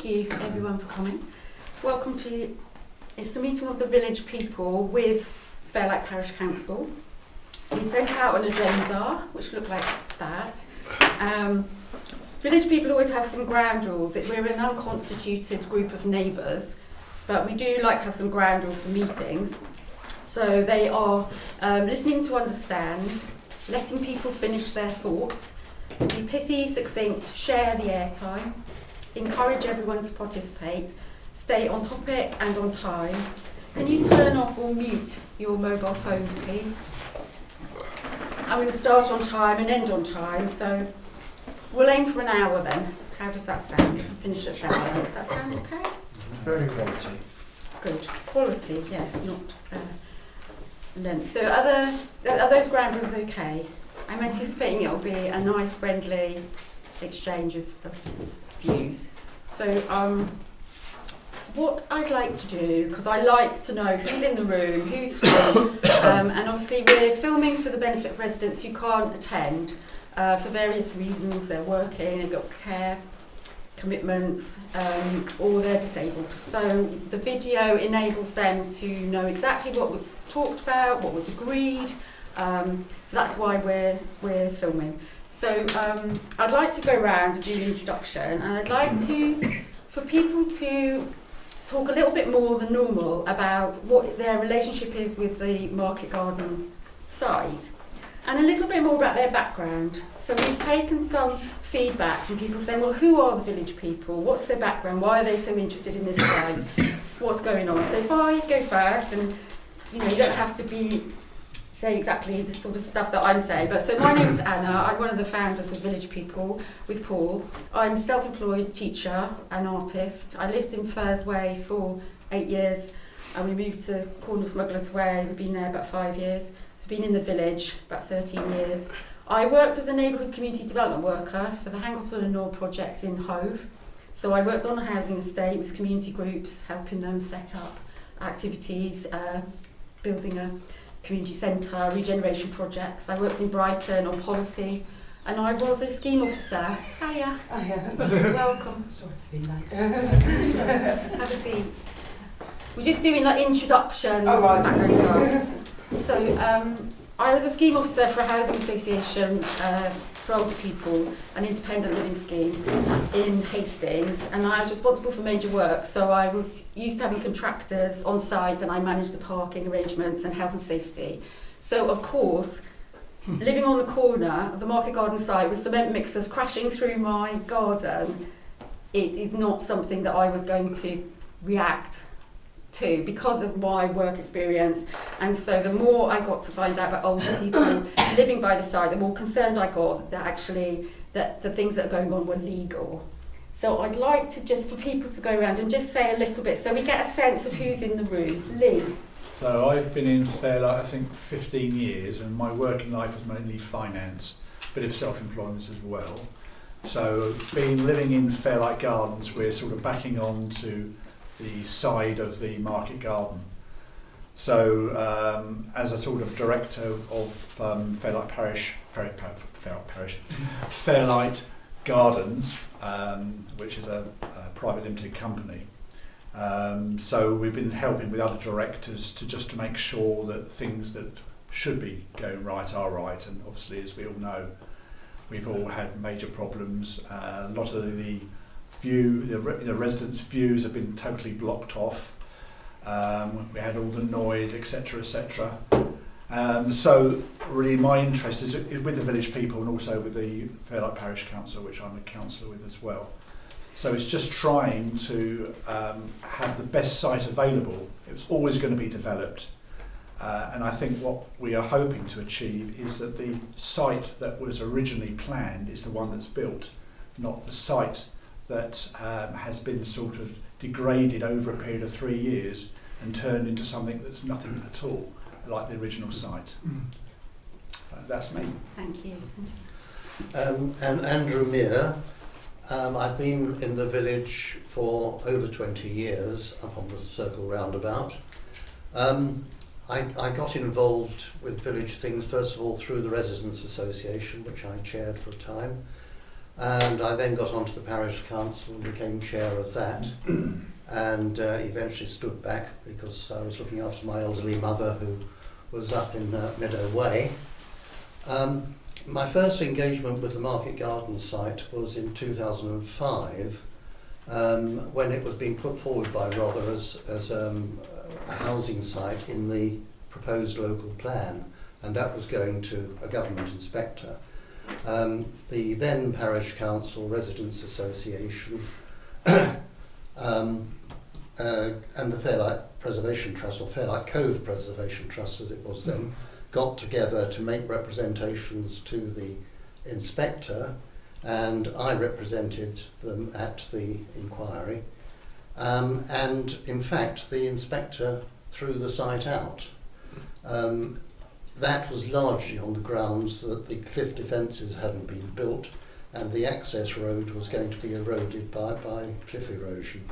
Thank you everyone for coming. Welcome to, it's the meeting of the village people with Fairlight Parish Council. We sent out an agenda which looked like that. Village people always have some ground rules. We're an unconstituted group of neighbours, but we do like to have some ground rules for meetings. So they are listening to understand, letting people finish their thoughts, be pithy, succinct, share the airtime, encourage everyone to participate, stay on topic and on time. Can you turn off or mute your mobile phones, please? I'm going to start on time and end on time, so we'll aim for an hour then. How does that sound? Finish at 7. Does that sound okay? Very quality. Good. Quality, yes, not length. So are those ground rules okay? I'm anticipating it'll be a nice, friendly exchange of views. So what I'd like to do, because I like to know who's in the room, who's home, and obviously we're filming for the benefit of residents who can't attend for various reasons. They're working, they've got care commitments, or they're disabled. So the video enables them to know exactly what was talked about, what was agreed. So that's why we're filming. So I'd like to go around and do the introduction, and I'd like for people to talk a little bit more than normal about what their relationship is with the market garden site, and a little bit more about their background. So we've taken some feedback from people saying, well, who are the village people? What's their background? Why are they so interested in this site? What's going on? So if I go first, and you don't have to say exactly the sort of stuff that I'm saying, but so my name's Anna. I'm one of the founders of Village People with Paul. I'm a self-employed teacher and artist. I lived in Firs Way for 8 years, and we moved to Cornwall Smugglers Way. We've been there about 5 years. So been in the village about 13 years. I worked as a neighbourhood community development worker for the Hangleton and Nor projects in Hove. So I worked on a housing estate with community groups, helping them set up activities, building a community centre, regeneration projects. I worked in Brighton on policy, and I was a scheme officer. Hiya. Hiya. Welcome. Sorry for being late. Have a seat. We're just doing like introductions. Oh, right. Background stuff. So I was a scheme officer for a housing association for older people, an independent living scheme in Hastings, and I was responsible for major work. So I was used to having contractors on site, and I managed the parking arrangements and health and safety. So of course, living on the corner of the market garden site with cement mixers crashing through my garden, it is not something that I was going to react to because of my work experience. And so the more I got to find out about older people living by the site, the more concerned I got that actually that the things that are going on were legal. So I'd like to just for people to go around and just say a little bit so we get a sense of who's in the room. Lee. So I've been in Fairlight I think 15 years, and my working life was mainly finance, a bit of self-employment as well. So living in Fairlight Gardens, we're sort of backing on to the side of the market garden. So as a sort of director of Fairlight Parish, Fairlight Gardens, which is a private limited company. So we've been helping with other directors to make sure that things that should be going right are right, and obviously, as we all know, we've all had major problems. A lot of the residents' views have been totally blocked off. We had all the noise, etc., etc. So really my interest is with the village people and also with the Fairlight Parish Council, which I'm a councillor with as well. So it's just trying to have the best site available. It's always going to be developed. And I think what we are hoping to achieve is that the site that was originally planned is the one that's built, not the site that has been sort of degraded over a period of 3 years and turned into something that's nothing at all like the original site. That's me. Thank you. And Andrew Mier. I've been in the village for over 20 years, up on the Circle roundabout. I got involved with village things, first of all, through the Residents' Association, which I chaired for a time. And I then got onto the parish council and became chair of that, and eventually stood back because I was looking after my elderly mother who was up in Meadow Way. My first engagement with the Market Garden site was in 2005, when it was being put forward by Rother as a housing site in the proposed local plan, and that was going to a government inspector. The then Parish Council Residents Association and the Fairlight Preservation Trust, or Fairlight Cove Preservation Trust as it was then, got together to make representations to the inspector, and I represented them at the inquiry. And in fact, the inspector threw the site out. That was largely on the grounds that the cliff defences hadn't been built and the access road was going to be eroded by cliff erosion.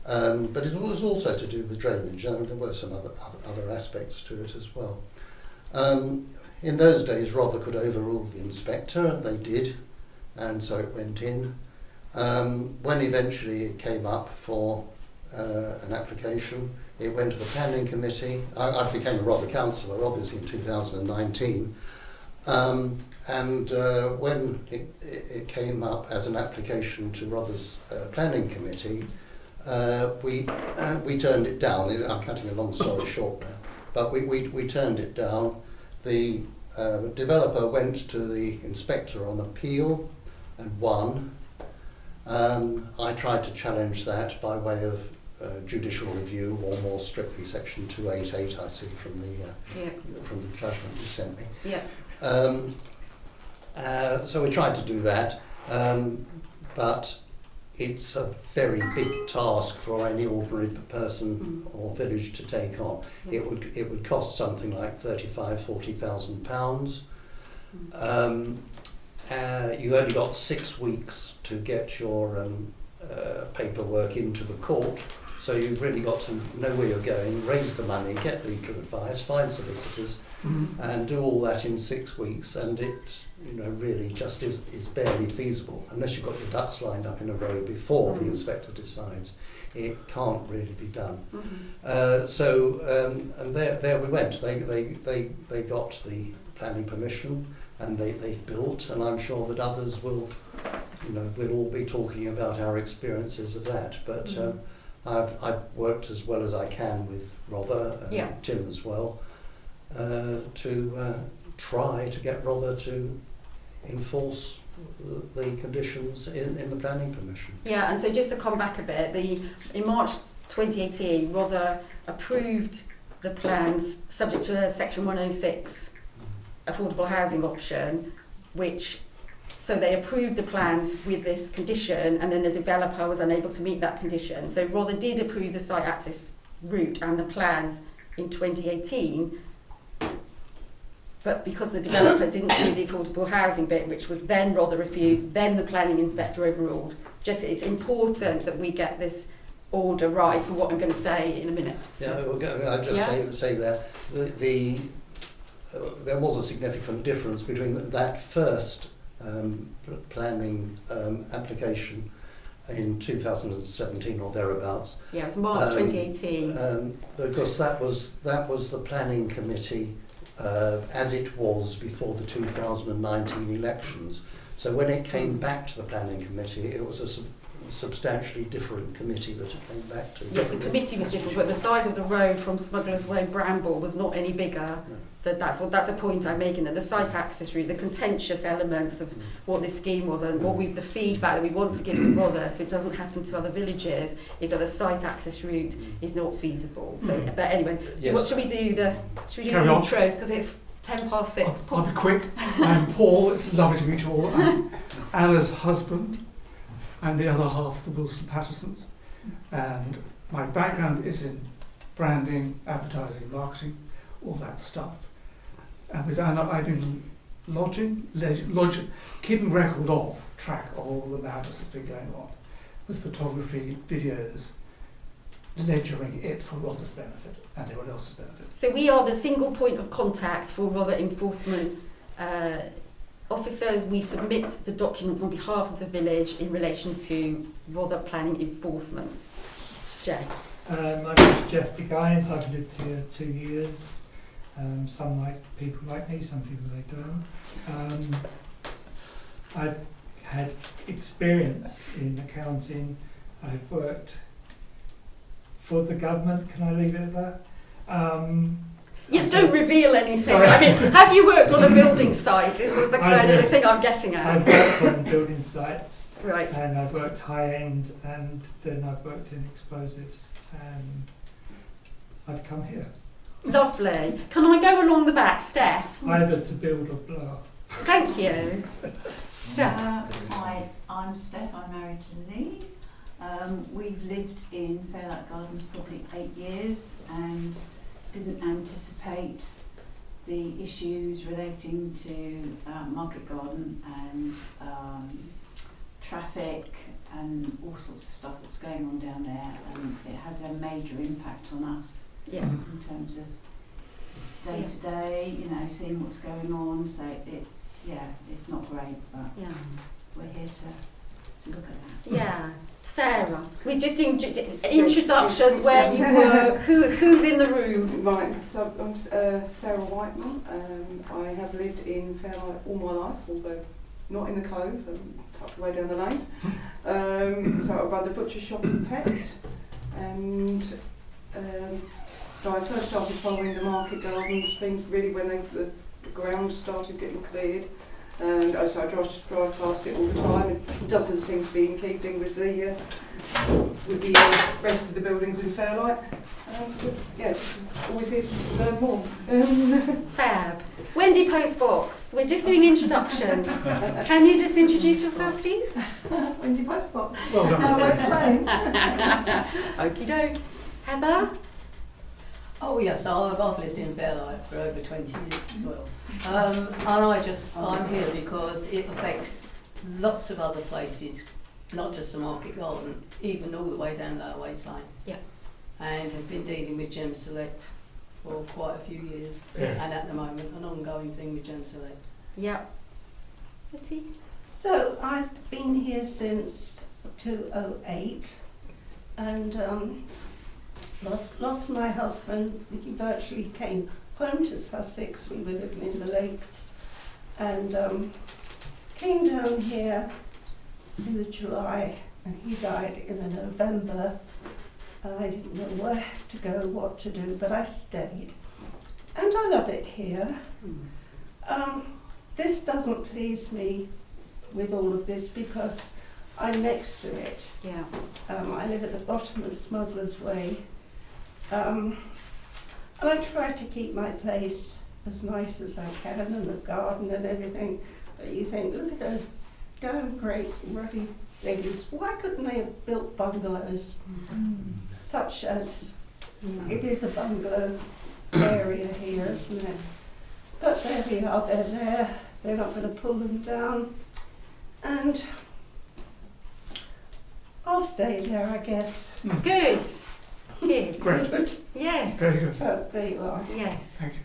But it was also to do with drainage, and there were some other aspects to it as well. In those days, Rother could overrule the inspector, and they did, and so it went in. When eventually it came up for an application, it went to the planning committee. I became a Rother councillor, obviously, in 2019. And when it came up as an application to Rother's planning committee, we turned it down. I'm cutting a long story short there, but we turned it down. The developer went to the inspector on appeal and won. I tried to challenge that by way of judicial review, or more strictly Section 288, I see from the judgment you sent me. Yeah. So we tried to do that, but it's a very big task for any ordinary person or village to take on. It would cost something like £40,000. You only got 6 weeks to get your paperwork into the court, so you've really got to know where you're going, raise the money, get legal advice, find solicitors, and do all that in 6 weeks. And it, really just is barely feasible unless you've got your ducks lined up in a row before the inspector decides. It can't really be done. And there we went. They got the planning permission, and they've built, and I'm sure that others will, we'll all be talking about our experiences of that. But I've worked as well as I can with Rother and Tim as well to try to get Rother to enforce the conditions in the planning permission. Yeah, and so just to come back a bit, in March 2018, Rother approved the plans subject to a Section 106 affordable housing option, so they approved the plans with this condition, and then the developer was unable to meet that condition. So Rother did approve the site access route and the plans in 2018, but because the developer didn't do the affordable housing bit, which was then Rother refused, then the planning inspector overruled. It's important that we get this order right for what I'm going to say in a minute. So. Yeah, I'll just say there, there was a significant difference between that first planning application in 2017 or thereabouts. Yeah, it was March 2018. Because that was the planning committee as it was before the 2019 elections. So when it came back to the planning committee, it was a substantially different committee that it came back to. Yes, the committee was different, but the size of the road from Smugglers Way Bramble was not any bigger. No. That's a point I'm making, that the site access route, the contentious elements of what this scheme was, and the feedback that we want to give to Rother so it doesn't happen to other villages, is that the site access route is not feasible. So, but anyway, yes. What should we do the Carry on. intros, because it's 6:10. I'll be quick. I'm Paul. It's lovely to meet you all. I'm Anna's husband and the other half of the Wilson-Pattersons. And my background is in branding, advertising, marketing, all that stuff. And with Anna, I've been lodging, keeping track of all the madness that's been going on, with photography, videos, ledgering it for Rother's benefit and everyone else's benefit. So we are the single point of contact for Rother enforcement officers, we submit the documents on behalf of the village in relation to Rother planning enforcement. Geoff. My name is Geoff. I've lived here 2 years. Some people like me, some people they don't. I've had experience in accounting. I've worked for the government. Can I leave it at that? Yes, don't reveal anything. Sorry. I mean, have you worked on a building site? It was the kind of the thing I'm getting at. I've worked on building sites, Right. and I've worked high end, and then I've worked in explosives, and I've come here. Lovely. Can I go along the back, Steph? Either to build or blow up. Thank you. Steph. Hi, I'm Steph. I'm married to Lee. We've lived in Fairlight Gardens probably 8 years and didn't anticipate the issues relating to Market Garden and traffic and all sorts of stuff that's going on down there, and it has a major impact on us Yeah. in terms of day to day, you know, seeing what's going on. So it's not great, but Yeah. we're here to look at that. Yeah. Sarah. We're just doing introductions where you work. Who's in the room? Right, so I'm Sarah Whiteman. I have lived in Fairlight all my life, although not in the Cove, tucked away down the lanes. So I run the butcher shop and pet, and so I first started following the Market Gardens things really when the ground started getting cleared. And so I drive past it all the time. It doesn't seem to be in keeping with the rest of the buildings in Fairlight. Always here to learn more. Fab. Wendy Postbox. We're just doing introductions. Can you just introduce yourself, please? Wendy Postbox. Well done. How was saying? Okie doke. Heather. Oh yes, I've lived in Fairlight for over 20 years as well. And I'm here because it affects lots of other places, not just the Market Garden, even all the way down Lower Waste Lane. Yeah. And have been dealing with Gem Select for quite a few years, Yes. and at the moment an ongoing thing with Gem Select. Yep. Letty. So I've been here since 2008 and lost my husband. He virtually came home to Sussex. We were living in the Lakes and came down here in the July, and he died in the November. I didn't know where to go, what to do, but I stayed. And I love it here. This doesn't please me with all of this because I'm next to it. Yeah. I live at the bottom of Smuggler's Way. And I try to keep my place as nice as I can, and the garden and everything. But you think, look at those damn great ruddy things. Why couldn't they have built bungalows? Such as, it is a bungalow area here, isn't it? But there they are, they're there. They're not going to pull them down. And I'll stay there, I guess. Good. Good. Great. Yes. Very good. Oh, there you are. Yes. Thank you.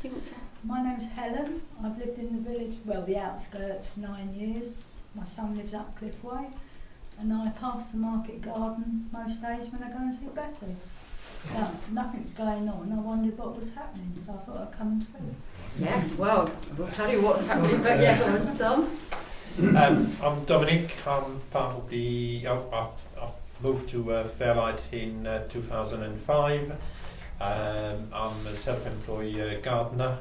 Do you want to? My name's Helen. I've lived in the village, well, the outskirts, 9 years. My son lives up Cliff Way, and I pass the Market Garden most days when I go and see Betty. Now, nothing's going on. I wondered what was happening, so I thought I'd come and see. Yes. Well, we'll tell you what's happening. But yeah, go on, Dom. I'm Dominic. I'm part of the. I've moved to Fairlight in 2005. I'm a self-employed gardener.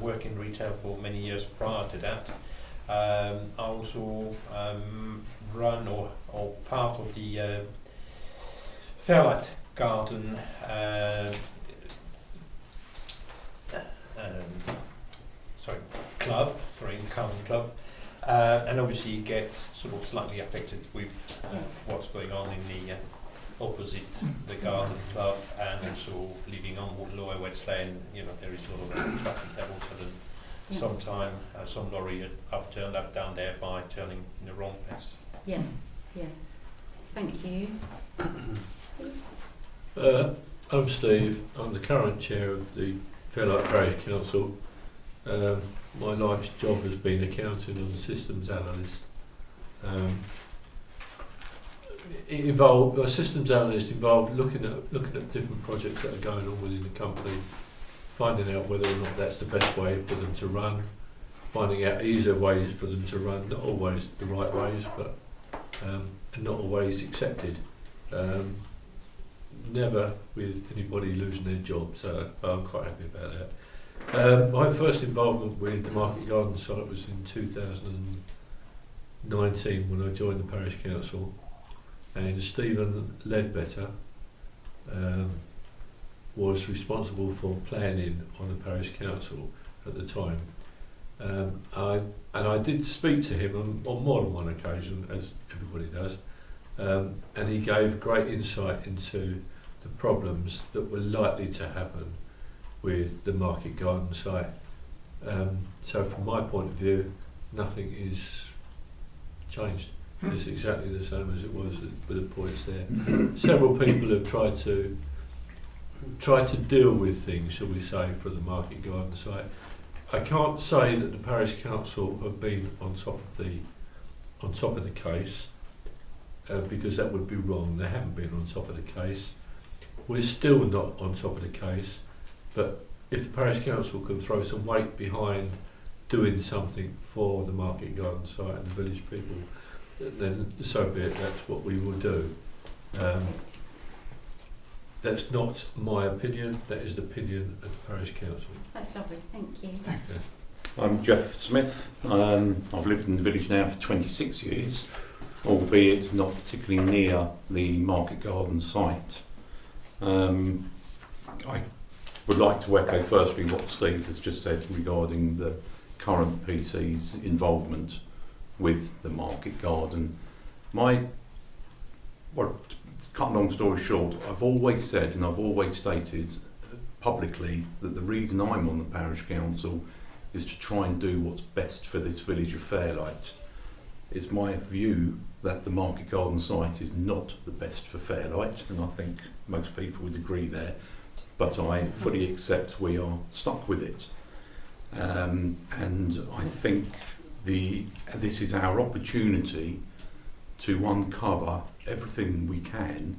Worked in retail for many years prior to that. I also run or part of the Fairlight Garden garden club, and obviously you get sort of slightly affected with what's going on in the opposite the garden club, and also living on Lower Waste Lane. You know, there is a lot of traffic that all of a sudden. Sometime some lorry have turned up down there by turning in the wrong place. Yes. Yes. Thank you. I'm Steve. I'm the current chair of the Fairlight Parish Council. my life's job has been accounting and systems analyst. It involved, a systems analyst involved looking at different projects that are going on within the company, finding out whether or not that's the best way for them to run, finding out easier ways for them to run, not always the right ways, but not always accepted. Never with anybody losing their job, so I'm quite happy about that. My first involvement with the Market Garden site was in 2019 when I joined the Parish Council, and Stephen Ledbetter was responsible for planning on the Parish Council at the time. I did speak to him on more than one occasion, as everybody does, and he gave great insight into the problems that were likely to happen with the Market Garden site. So from my point of view, nothing is changed. It's exactly the same as it was with the points there. Several people have tried to deal with things, shall we say, for the Market Garden site. I can't say that the Parish Council have been on top of the case, because that would be wrong. They haven't been on top of the case. We're still not on top of the case, but if the Parish Council can throw some weight behind doing something for the Market Garden site and the village people, then so be it, that's what we will do. That's not my opinion, that is the opinion of the Parish Council. That's lovely, thank you. I'm Geoff Smith. I've lived in the village now for 26 years, albeit not particularly near the Market Garden site. I would like to echo firstly what Steve has just said regarding the current PC's involvement with the Market Garden. To cut a long story short, I've always said and I've always stated publicly that the reason I'm on the Parish Council is to try and do what's best for this village of Fairlight. It's my view that the Market Garden site is not the best for Fairlight, and I think most people would agree there, but I fully accept we are stuck with it. And I think this is our opportunity to uncover everything we can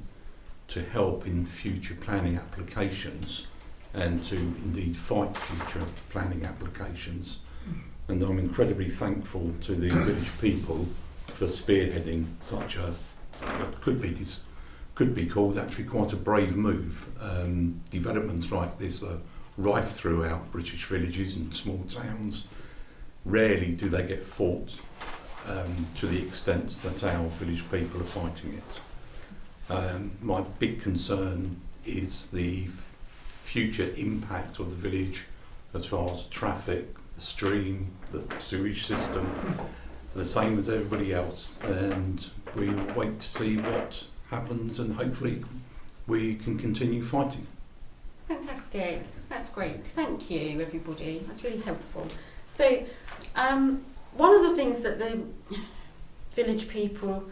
to help in future planning applications and to indeed fight future planning applications. And I'm incredibly thankful to the village people for spearheading such a, what could be called actually quite a brave move. Developments like this are rife throughout British villages and small towns. Rarely do they get fought to the extent that our village people are fighting it. My big concern is the future impact of the village as far as traffic, the stream, the sewage system, the same as everybody else, and we'll wait to see what happens and hopefully we can continue fighting. Fantastic, that's great. Thank you everybody, that's really helpful. So one of the things that the village people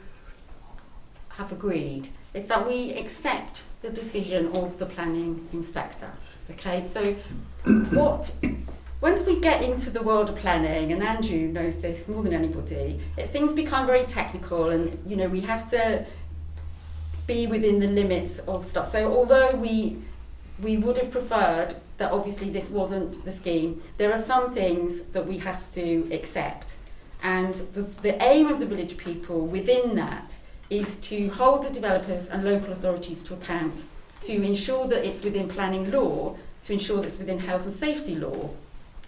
have agreed is that we accept the decision of the planning inspector. Okay, so once we get into the world of planning, and Andrew knows this more than anybody, things become very technical, and we have to be within the limits of stuff. So although we would have preferred that obviously this wasn't the scheme, there are some things that we have to accept, and the aim of the village people within that is to hold the developers and local authorities to account, to ensure that it's within planning law, to ensure that it's within health and safety law.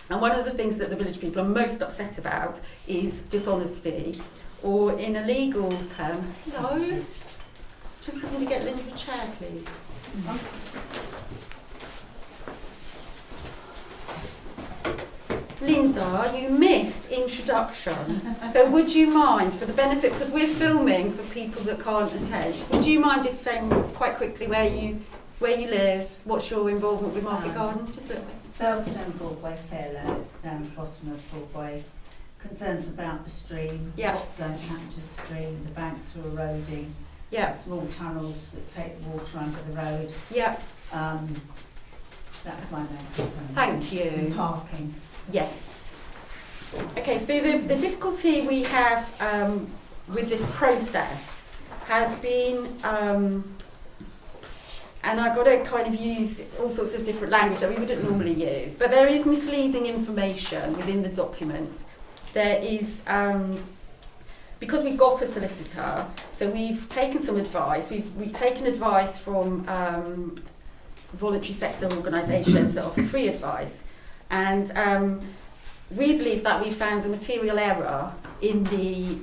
And one of the things that the village people are most upset about is dishonesty, or in a legal term, hello, just having to get Linda a chair, please. Linda, you missed introduction, so would you mind, for the benefit, because we're filming for people that can't attend, would you mind just saying quite quickly where you live, what's your involvement with Market Garden, just a little bit? Burlstone Broadway, Fairlight, down the bottom of Broadway. Concerns about the stream, what's going to happen to the stream, the banks are eroding, small tunnels that take the water under the road. That's my main concern. Thank you. And parking. Yes. Okay, so the difficulty we have with this process has been, and I've got to kind of use all sorts of different language that we wouldn't normally use, but there is misleading information within the documents. There is, because we've got a solicitor, so we've taken some advice. We've taken advice from voluntary sector organisations that offer free advice, and we believe that we found a material error in the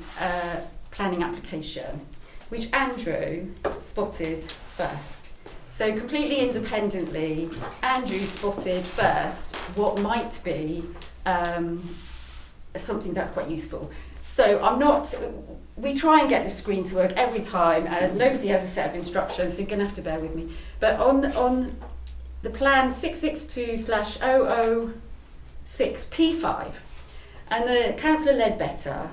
planning application, which Andrew spotted first. So completely independently, Andrew spotted first what might be something that's quite useful. So we try and get the screen to work every time, and nobody has a set of instructions, so you're going to have to bear with me. But on the plan 662/0006P5, and the Councillor Ledbetter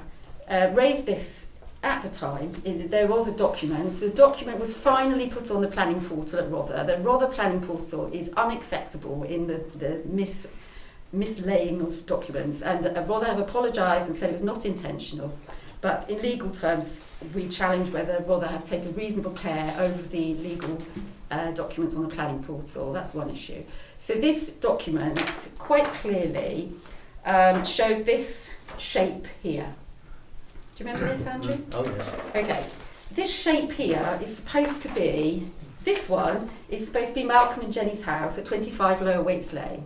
raised this at the time. There was a document. The document was finally put on the planning portal at Rother. The Rother planning portal is unacceptable in the mislaying of documents, and Rother have apologised and said it was not intentional. But in legal terms, we challenge whether Rother have taken reasonable care over the legal documents on the planning portal. That's one issue. So this document quite clearly shows this shape here. Do you remember this, Andrew? Oh, yes. Okay. This shape here is supposed to be, this one is supposed to be Malcolm and Jenny's house at 25 Lower Waits Lane.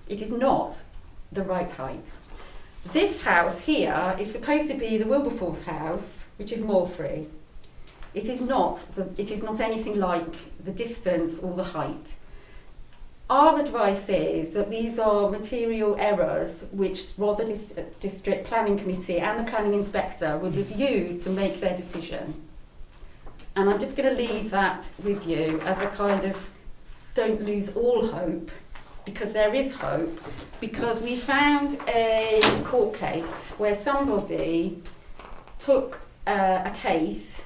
It is not the right height. This house here is supposed to be the Wilberforce house, which is Moorfree. It is not anything like the distance or the height. Our advice is that these are material errors which Rother District Planning Committee and the Planning Inspector would have used to make their decision. And I'm just going to leave that with you as a kind of don't lose all hope, because there is hope, because we found a court case where somebody took a case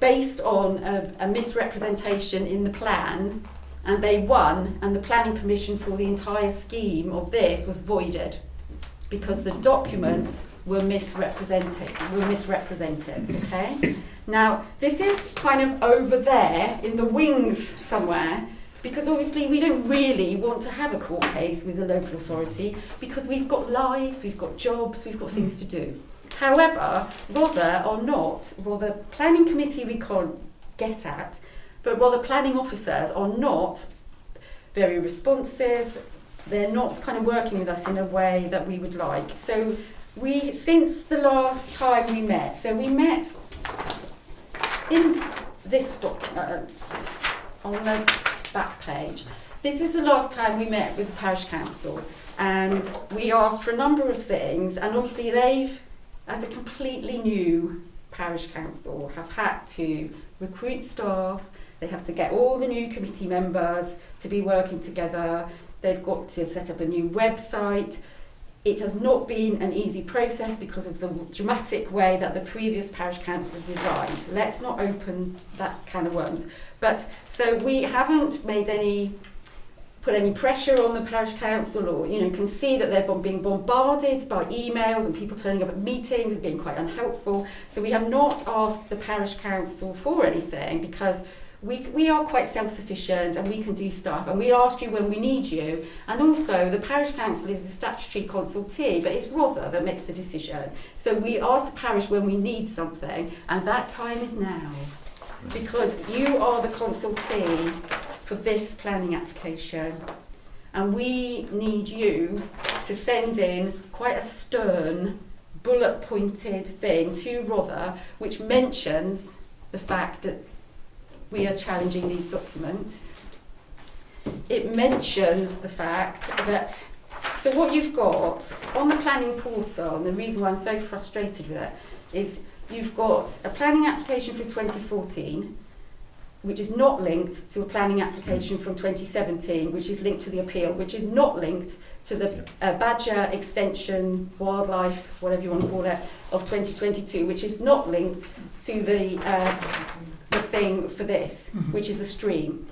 based on a misrepresentation in the plan, and they won, and the planning permission for the entire scheme of this was voided because the documents were misrepresented, okay? Now, this is kind of over there in the wings somewhere, because obviously we don't really want to have a court case with a local authority because we've got lives, we've got jobs, we've got things to do. However, Rother Planning Committee we can't get at, but Rother planning officers are not very responsive. They're not kind of working with us in a way that we would like. So since the last time we met, so we met in this document on the back page. This is the last time we met with the Parish Council, and we asked for a number of things, and obviously they've, as a completely new Parish Council, have had to recruit staff. They have to get all the new committee members to be working together. They've got to set up a new website. It has not been an easy process because of the dramatic way that the previous parish council was resigned. Let's not open that can of worms. But so we haven't put any pressure on the parish council, or can see that they're being bombarded by emails and people turning up at meetings and being quite unhelpful. So we have not asked the parish council for anything because we are quite self-sufficient and we can do stuff, and we ask you when we need you. And also the parish council is the statutory consultee, but it's Rother that makes the decision. So we ask the parish when we need something, and that time is now, because you are the consultee for this planning application, and we need you to send in quite a stern, bullet-pointed thing to Rother, which mentions the fact that we are challenging these documents. It mentions the fact that, so what you've got on the planning portal, and the reason why I'm so frustrated with it, is you've got a planning application from 2014, which is not linked to a planning application from 2017, which is linked to the appeal, which is not linked to the Badger Extension Wildlife, whatever you want to call it, of 2022, which is not linked to the thing for this, which is the stream.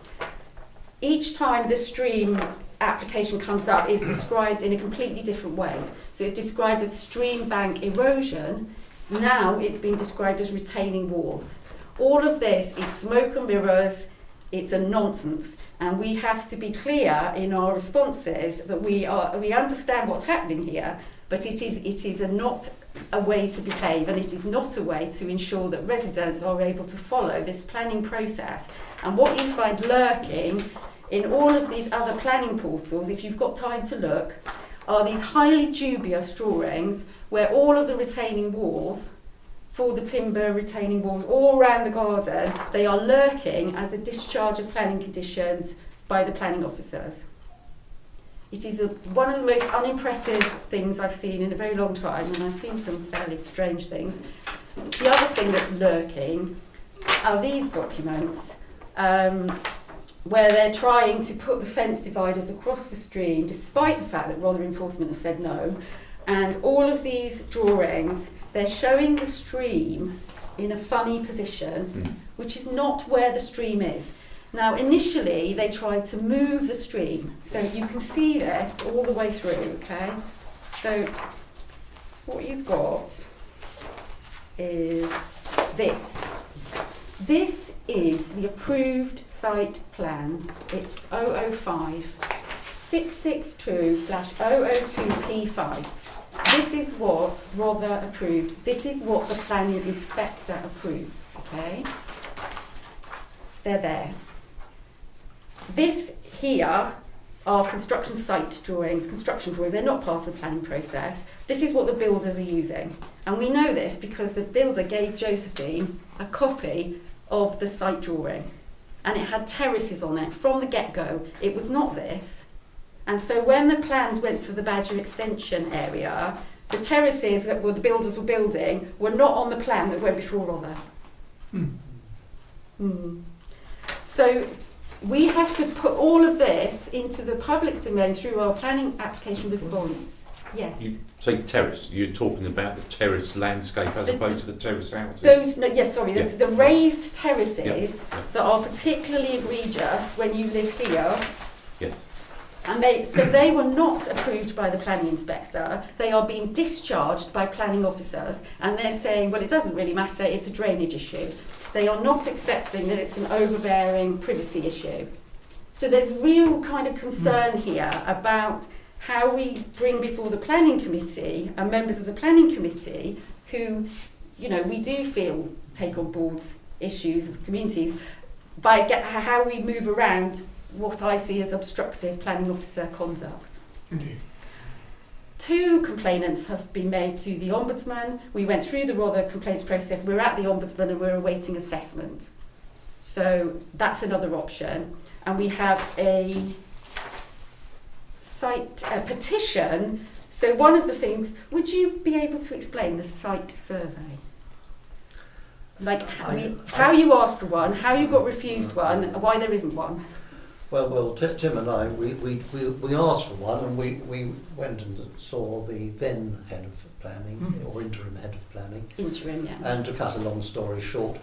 Each time the stream application comes up is described in a completely different way. So it's described as stream bank erosion. Now it's being described as retaining walls. All of this is smoke and mirrors. It's a nonsense, and we have to be clear in our responses that we understand what's happening here, but it is not a way to behave, and it is not a way to ensure that residents are able to follow this planning process. And what you find lurking in all of these other planning portals, if you've got time to look, are these highly dubious drawings where all of the retaining walls, for the timber retaining walls all around the garden, they are lurking as a discharge of planning conditions by the planning officers. It is one of the most unimpressive things I've seen in a very long time, and I've seen some fairly strange things. The other thing that's lurking are these documents, where they're trying to put the fence dividers across the stream, despite the fact that Rother enforcement have said no. And all of these drawings, they're showing the stream in a funny position, which is not where the stream is. Now, initially, they tried to move the stream. So you can see this all the way through, okay? So what you've got is this. This is the approved site plan. It's 005 662/002P5. This is what Rother approved. This is what the planning inspector approved, okay? They're there. This here are construction site drawings, construction drawings. They're not part of the planning process. This is what the builders are using. And we know this because the builder gave Josephine a copy of the site drawing. And it had terraces on it from the get-go. It was not this. And so when the plans went for the Badger extension area, the terraces that the builders were building were not on the plan that went before Rother. So we have to put all of this into the public domain through our planning application response. Yes. You say terrace, you're talking about the terrace landscape as opposed to the terrace houses? The raised terraces that are particularly egregious when you live here. Yes. And they were not approved by the planning inspector. They are being discharged by planning officers, and they're saying, well, it doesn't really matter, it's a drainage issue. They are not accepting that it's an overbearing privacy issue. So there's real kind of concern here about how we bring before the planning committee and members of the planning committee who, we do feel take on board issues of communities by how we move around what I see as obstructive planning officer conduct. Indeed. 2 complainants have been made to the Ombudsman. We went through the Rother complaints process. We're at the Ombudsman and we're awaiting assessment. So that's another option. And we have a petition. So one of the things, would you be able to explain the site survey? Like how you asked for one, how you got refused one, and why there isn't one? Well, Tim and I, we asked for one, and we went and saw the then head of planning, or interim head of planning. Interim, yeah. And to cut a long story short,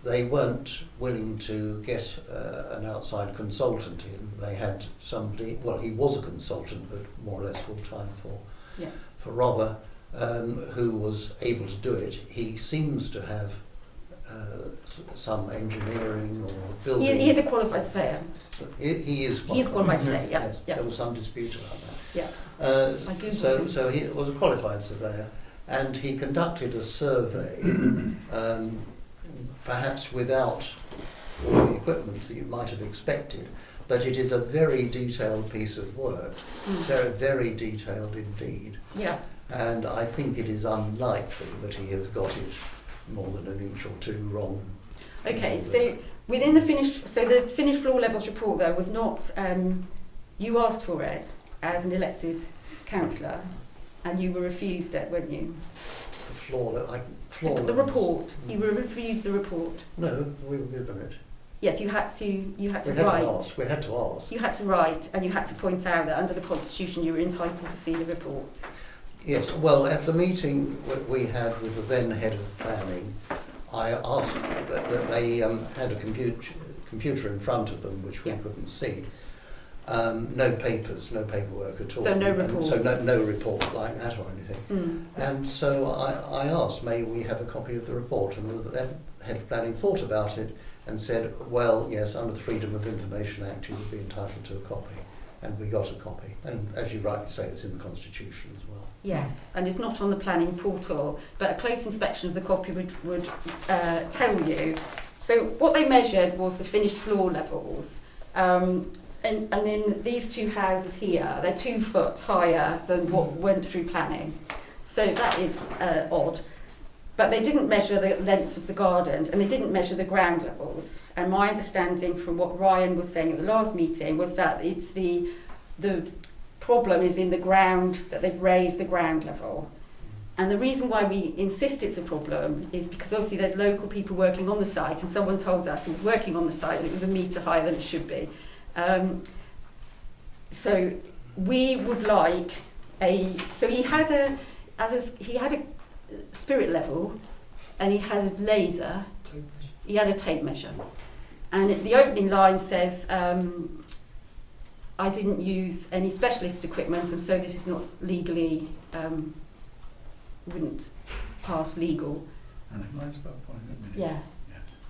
they weren't willing to get an outside consultant in. They had somebody, well, he was a consultant, but more or less full-time for Rother, who was able to do it. He seems to have some engineering or building. He is a qualified surveyor. He is qualified. He is qualified surveyor, yeah. Yes, yeah. There was some dispute about that. Yeah. So he was a qualified surveyor, and he conducted a survey, perhaps without all the equipment that you might have expected, but it is a very detailed piece of work, very, very detailed indeed. Yeah. And I think it is unlikely that he has got it more than an inch or two wrong. Okay, so within the finished floor levels report though was not, you asked for it as an elected councillor and you were refused it, weren't you? The report, you were refused the report. No, we were given it. Yes, you had to write. We had to ask. You had to write and you had to point out that under the Constitution you were entitled to see the report. Yes, well, at the meeting we had with the then head of planning, I asked that they had a computer in front of them, which we couldn't see. No papers, no paperwork at all. So no And report. So no report like that or anything. And so I asked, may we have a copy of the report? And the head of planning thought about it and said, well, yes, under the Freedom of Information Act, you would be entitled to a copy. And we got a copy. And as you rightly say, it's in the Constitution as well. Yes, and it's not on the planning portal, but a close inspection of the copy would tell you. So what they measured was the finished floor levels. And in these two houses here, they're 2 foot higher than what went through planning. So that is odd. But they didn't measure the lengths of the gardens, and they didn't measure the ground levels. And my understanding from what Ryan was saying at the last meeting was that it's the problem is in the ground, that they've raised the ground level. And the reason why we insist it's a problem is because obviously there's local people working on the site, and someone told us who was working on the site that it was a metre higher than it should be. So we would like he had a spirit level, and he had a laser, he had a tape measure. And the opening line says, I didn't use any specialist equipment, and so this is not legally, wouldn't pass legal. And can I just put a point in a minute? Yeah.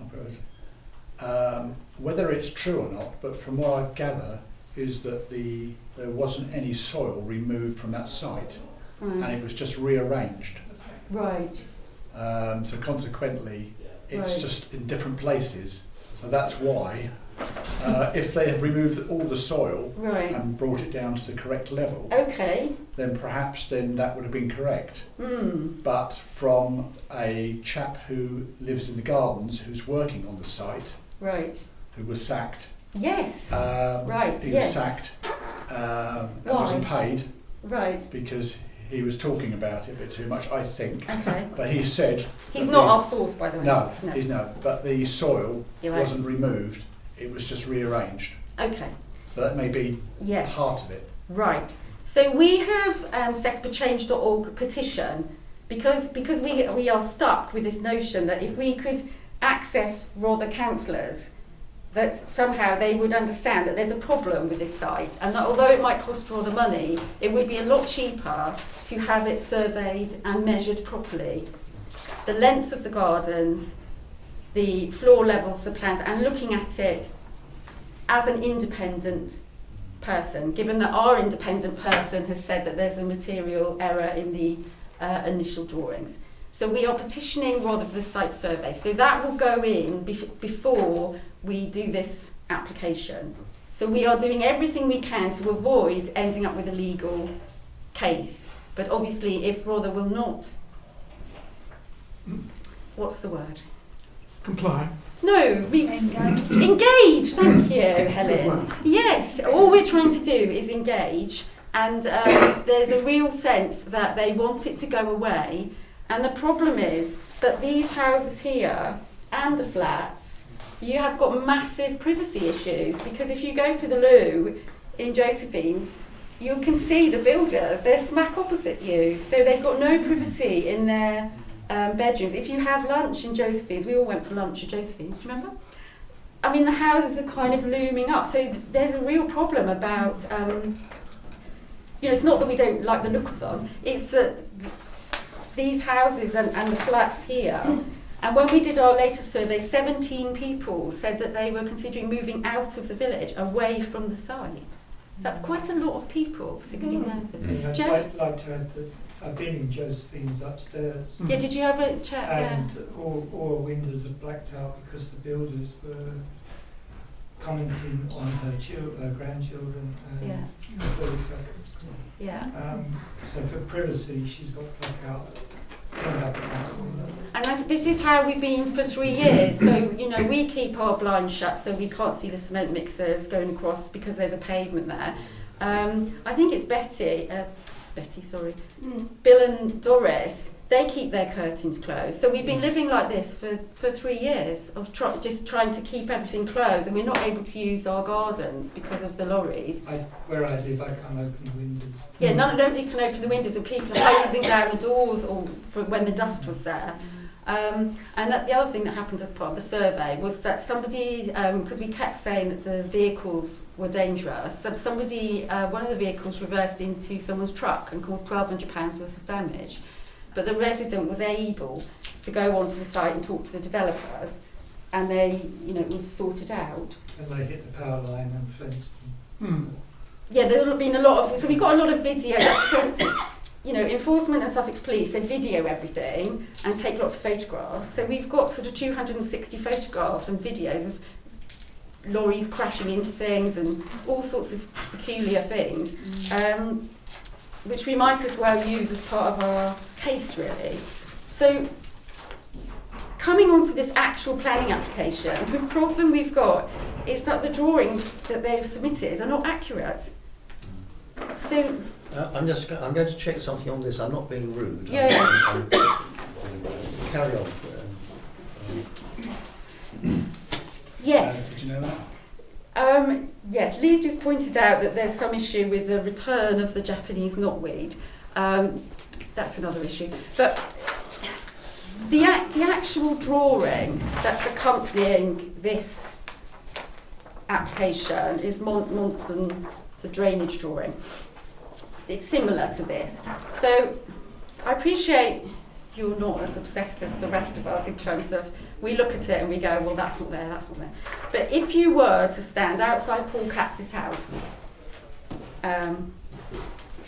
I'll put it. Whether it's true or not, but from what I gather, is that there wasn't any soil removed from that site, and it was just rearranged. Right. So consequently, it's Right. just in different places. So that's why, if they had removed all the soil Right. and brought it down to the correct level, Okay. then perhaps that would have been correct. Mm. But from a chap who lives in the gardens, who's working on the site, Right. who was sacked. Yes. Right. He was Yes. sacked and Why? wasn't paid Right. because he was talking about it a bit too much, I think. Okay. But he said... He's that not our source, by the way. No, he's not. But the soil You're right. wasn't removed, it was just rearranged. Okay. So that may be Yes. part of it. Right. So we have set up a change.org petition because we are stuck with this notion that if we could access Rother councillors, that somehow they would understand that there's a problem with this site, and that although it might cost Rother money, it would be a lot cheaper to have it surveyed and measured properly. The lengths of the gardens, the floor levels, the plans, and looking at it as an independent person, given that our independent person has said that there's a material error in the initial drawings. So we are petitioning Rother for the site survey. So that will go in before we do this application. So we are doing everything we can to avoid ending up with a legal case. But obviously if Rother will not, what's the word? Comply. No, engage, thank you, Helen. Yes, all we're trying to do is engage, and there's a real sense that they want it to go away. And the problem is that these houses here and the flats, you have got massive privacy issues, because if you go to the loo in Josephine's, you can see the builders, they're smack opposite you, so they've got no privacy in their bedrooms. If you have lunch in Josephine's, we all went for lunch at Josephine's, do you remember? I mean, the houses are kind of looming up, so there's a real problem about, it's not that we don't like the look of them, it's that these houses and the flats here, and when we did our latest survey, 17 people said that they were considering moving out of the village, away from the site. That's quite a lot of people, 16 houses. Geoff? I'd like to add that I've been in Josephine's upstairs. Yeah, did you have a chat? And all windows are blacked out because the builders were commenting on her grandchildren and daughters. Yeah. So for privacy, she's got blackout. And this is how we've been for 3 years. So, we keep our blinds shut so we can't see the cement mixers going across because there's a pavement there. I think it's Bill and Doris, they keep their curtains closed. So we've been living like this for 3 years of just trying to keep everything closed, and we're not able to use our gardens because of the lorries. Where I live, I can't open the windows. Yeah, nobody can open the windows, and people are closing down the doors all for when the dust was there. And the other thing that happened as part of the survey was that somebody, because we kept saying that the vehicles were dangerous, so one of the vehicles reversed into someone's truck and caused £1,200 worth of damage. But the resident was able to go onto the site and talk to the developers, and it was sorted out. And they hit the power line and fenced them. Yeah, there have been a lot of, so we got a lot of video. So, enforcement and Sussex Police, they video everything and take lots of photographs. So we've got sort of 260 photographs and videos of lorries crashing into things and all sorts of peculiar things, which we might as well use as part of our case, really. So coming on to this actual planning application, the problem we've got is that the drawings that they've submitted are not accurate. So I'm going to check something on this. I'm not being rude. Yeah. Carry on. Yes. Did you know that? Yes, Lee's just pointed out that there's some issue with the return of the Japanese knotweed. That's another issue. But the actual drawing that's accompanying this application is Monson, it's a drainage drawing. It's similar to this. So I appreciate you're not as obsessed as the rest of us in terms of we look at it and we go, well, that's not there, that's not there. But if you were to stand outside Paul Capps' house,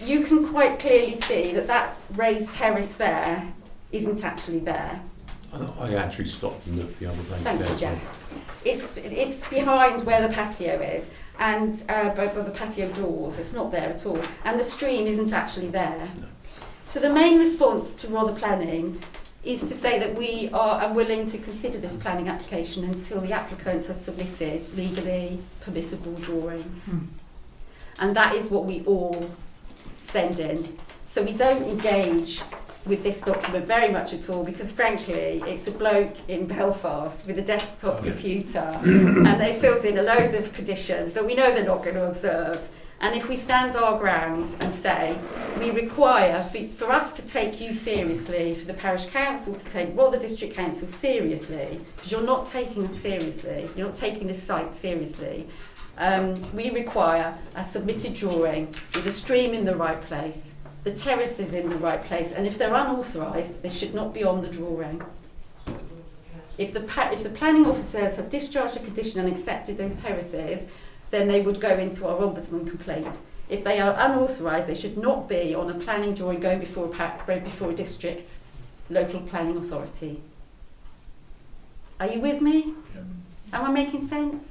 you can quite clearly see that raised terrace there isn't actually there. I actually stopped and looked the other day. Thank you, Geoff. It's behind where the patio is, and by the patio doors. It's not there at all, and the stream isn't actually there. No. So the main response to Rother Planning is to say that we are unwilling to consider this planning application until the applicant has submitted legally permissible drawings. And that is what we all send in. So we don't engage with this document very much at all, because frankly it's a bloke in Belfast with a desktop computer and they filled in a load of conditions that we know they're not going to observe. And if we stand our ground and say we require for us to take you seriously, for the Parish Council to take Rother District Council seriously, because you're not taking us seriously, you're not taking this site seriously, we require a submitted drawing with a stream in the right place, the terraces in the right place, and if they're unauthorised, they should not be on the drawing. If the planning officers have discharged a condition and accepted those terraces, then they would go into our ombudsman complaint. If they are unauthorised, they should not be on a planning drawing going before a district local planning authority. Are you with me? Yeah. Am I making sense?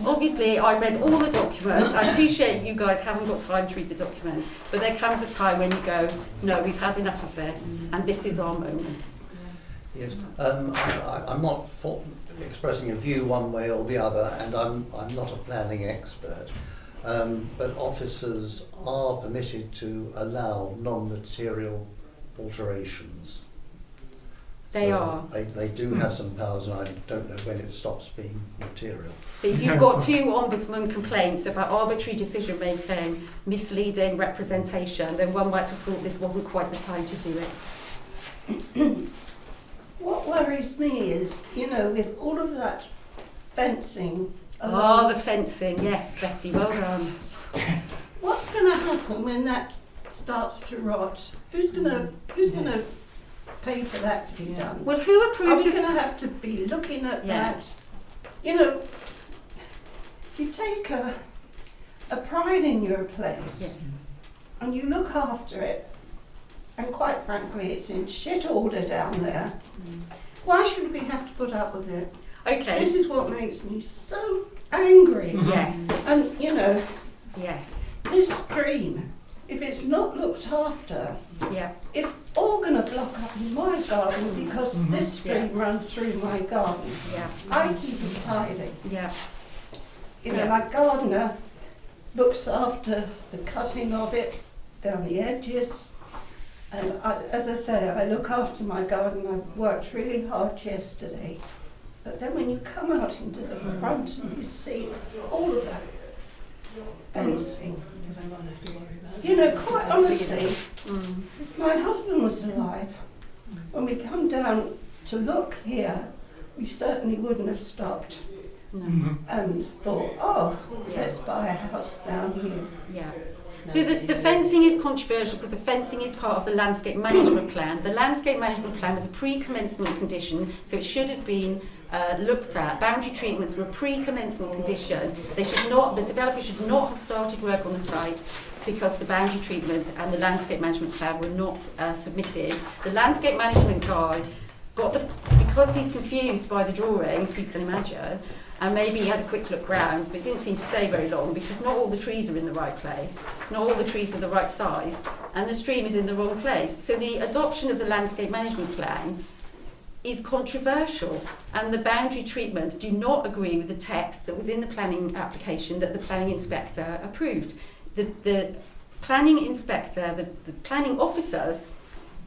Obviously, I've read all the documents. I appreciate you guys haven't got time to read the documents, but there comes a time when you go, no, we've had enough of this, and this is our moment. Yes, I'm not expressing a view one way or the other, and I'm not a planning expert, but officers are permitted to allow non-material alterations. They So are. They do have some powers, and I don't know when it stops being material. But if you've got two ombudsman complaints about arbitrary decision making, misleading representation, then one might have thought this wasn't quite the time to do it. What worries me is, with all of that fencing. The fencing, yes, Betty, well done. What's going to happen when that starts to rot? Who's going to pay for that to be done? Well, who Are approved we the... going to have to be looking at Yeah. that? You take a pride in your place, Yes. and you look after it, and quite frankly, it's in shit order down there. Why should we have to put up with it? Okay. This is what makes me so angry. Yes. And, Yes. this stream, if it's not looked after, Yeah. it's all going to block up in my garden, because this stream runs through my garden. Yeah. I keep it tidy. Yeah. My gardener looks after the cutting of it down the edges. And as I say, I look after my garden. I worked really hard yesterday. But then when you come out into the front and you see all of that fencing, quite honestly, if my husband was alive, when we come down to look here, we certainly wouldn't have stopped and thought, oh, let's buy a house down here. Yeah. So the fencing is controversial because the fencing is part of the landscape management plan. The landscape management plan was a pre-commencement condition, so it should have been looked at. Boundary treatments were a pre-commencement condition. The developer should not have started work on the site because the boundary treatment and the landscape management plan were not submitted. The landscape management guy because he's confused by the drawings, you can imagine, and maybe he had a quick look round, but it didn't seem to stay very long because not all the trees are in the right place, not all the trees are the right size, and the stream is in the wrong place. So the adoption of the landscape management plan is controversial, and the boundary treatments do not agree with the text that was in the planning application that the planning inspector approved. The planning inspector, the planning officers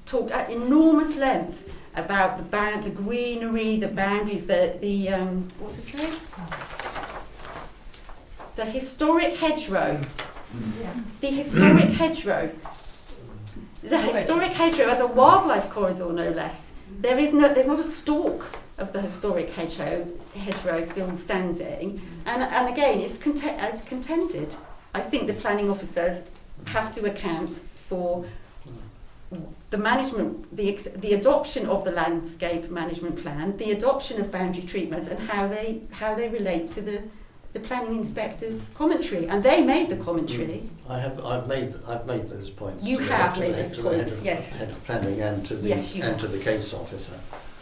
talked at enormous length about the greenery, the boundaries, what's it say? The historic hedgerow. The historic hedgerow. The historic hedgerow as a wildlife corridor, no less. There's not a stalk of the historic hedgerow still standing, and again, it's contended. I think the planning officers have to account for the management, the adoption of the landscape management plan, the adoption of boundary treatments, and how they relate to the planning inspector's commentary. And they made the commentary. I've made those points. You have made those points, yes. Head of planning and to the case officer.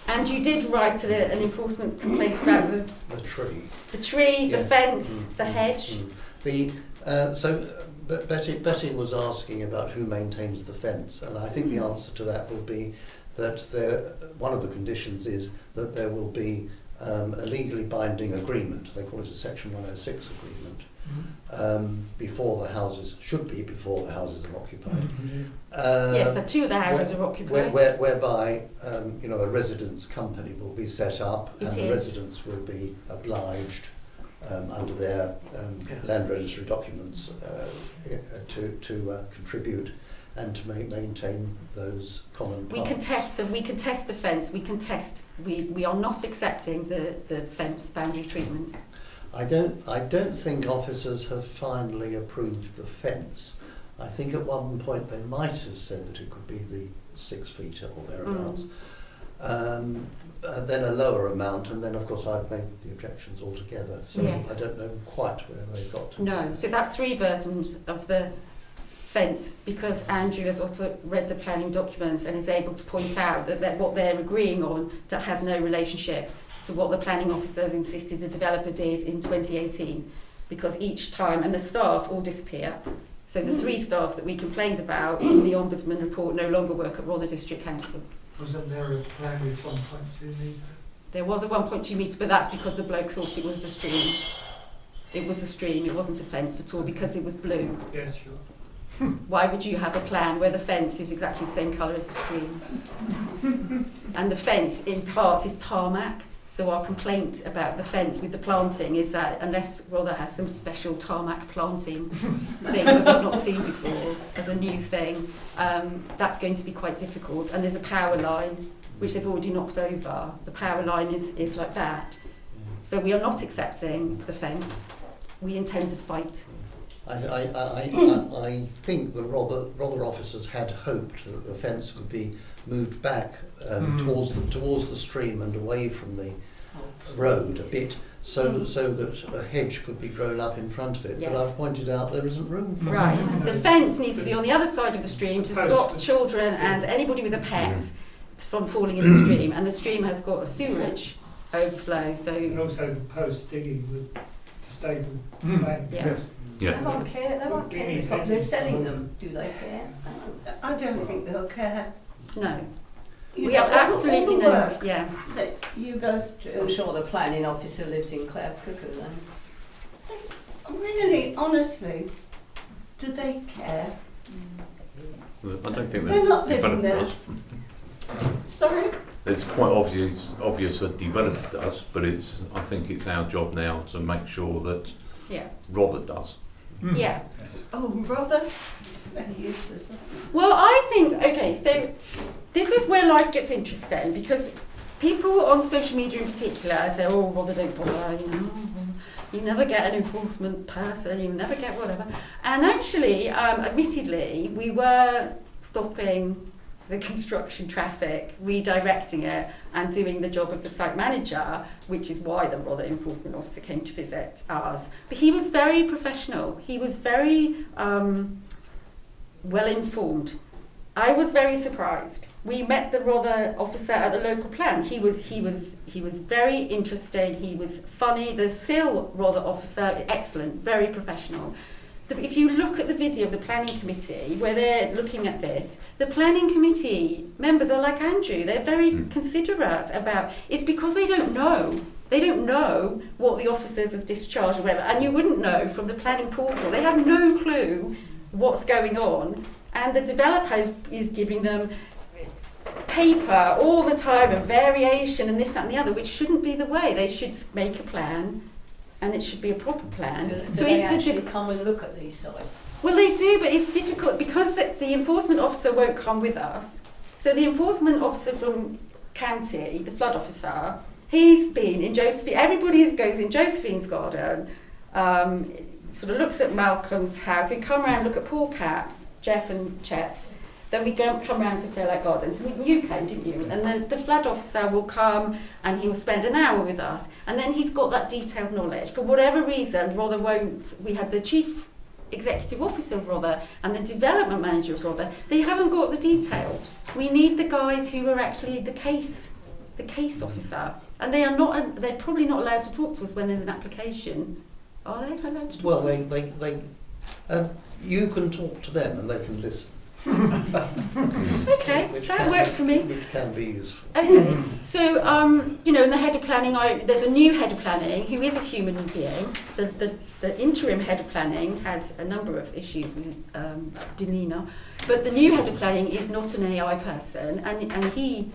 And you did write an enforcement complaint about the tree, the fence, the hedge. But Betty was asking about who maintains the fence, and I think the answer to that will be that one of the conditions is that there will be a legally binding agreement. They call it a Section 106 agreement before the houses are occupied. Yes, the two of the houses are occupied. Whereby a residence company will be set up, and the residents will be obliged under their land registry documents to contribute and to maintain those common parts. We can test the fence. We are not accepting the fence boundary treatment. I don't think officers have finally approved the fence. I think at one point they might have said that it could be the 6 feet or thereabouts. Then a lower amount, and then of course I've made the objections altogether, so yes. I don't know quite where they got to. No, so that's 3 versions of the fence, because Andrew has also read the planning documents and is able to point out that what they're agreeing on that has no relationship to what the planning officers insisted the developer did in 2018, because each time, and the staff all disappear. So the 3 staff that we complained about in the Ombudsman report no longer work at Rother District Council. Wasn't there a plan with 1.2 metre? There was a 1.2 metre, but that's because the bloke thought it was the stream. It was the stream, it wasn't a fence at all, because it was blue. Yes, sure. Why would you have a plan where the fence is exactly the same colour as the stream? And the fence, in parts, is tarmac. So our complaint about the fence with the planting is that unless Rother has some special tarmac planting thing that we've not seen before as a new thing, that's going to be quite difficult. And there's a power line which they've already knocked over. The power line is like that. So we are not accepting the fence. We intend to fight. I think the Rother officers had hoped that the fence could be moved back towards the stream and away from the road a bit, so that a hedge could be grown up in front of it. Yes. But I've pointed out there isn't room for it. Right. The fence needs to be on the other side of the stream to stop children and anybody with a pet from falling in the stream. And the stream has got a sewerage overflow. So and also the post digging with the stable bank. Yeah. They won't care. They won't care because they're selling them. Do they care? I don't think they'll care. No. You We know, have absolutely all the no. work Yeah. that you go through. I'm sure the planning officer lives in Cllr quicker than. Really, honestly, do they care? I don't think They're not living development there. does. Sorry? It's quite obvious that development does, but I think it's our job now to make sure that Yeah. Rother does. Yeah. Yes. Oh, brother, they're useless. Well, I think, okay, so this is where life gets interesting, because people on social media in particular say, oh, Rother don't bother, you never get an enforcement person, you never get whatever. And actually, admittedly, we were stopping the construction traffic, redirecting it, and doing the job of the site manager, which is why the Rother enforcement officer came to visit us. But he was very professional. He was very well informed. I was very surprised. We met the Rother officer at the local plan. He was very interesting. He was funny. The Cllr Rother officer, excellent, very professional. If you look at the video of the planning committee where they're looking at this, the planning committee members are like Andrew. They're very considerate about. It's because they don't know. They don't know what the officers of discharge or whatever, and you wouldn't know from the planning portal. They have no clue what's going on, and the developer is giving them paper all the time and variation and this, that and the other, which shouldn't be the way. They should make a plan, and it should be a proper plan. Do they actually come and look at these sites? Well, they do, but it's difficult because the enforcement officer won't come with us. So the enforcement officer from county, the flood officer, he's been in Josephine. Everybody goes in Josephine's garden, sort of looks at Malcolm's house. We come around, look at Paul Cap's, Geoff and Chet's. Then we come round to Fairlight Gardens. You came, didn't you? And the flood officer will come and he'll spend an hour with us. And then he's got that detailed knowledge. For whatever reason, Rother won't. We had the chief executive officer of Rother and the development manager of Rother. They haven't got the detail. We need the guys who are actually the case officer. And they are not. They're probably not allowed to talk to us when there's an application. Are they allowed to talk? Well, they you can talk to them and they can listen. Okay, that works for me. Which can be useful. Okay, so in the head of planning, there's a new head of planning who is a human being. The interim head of planning had a number of issues with demeanour, but the new head of planning is not an AI person, and he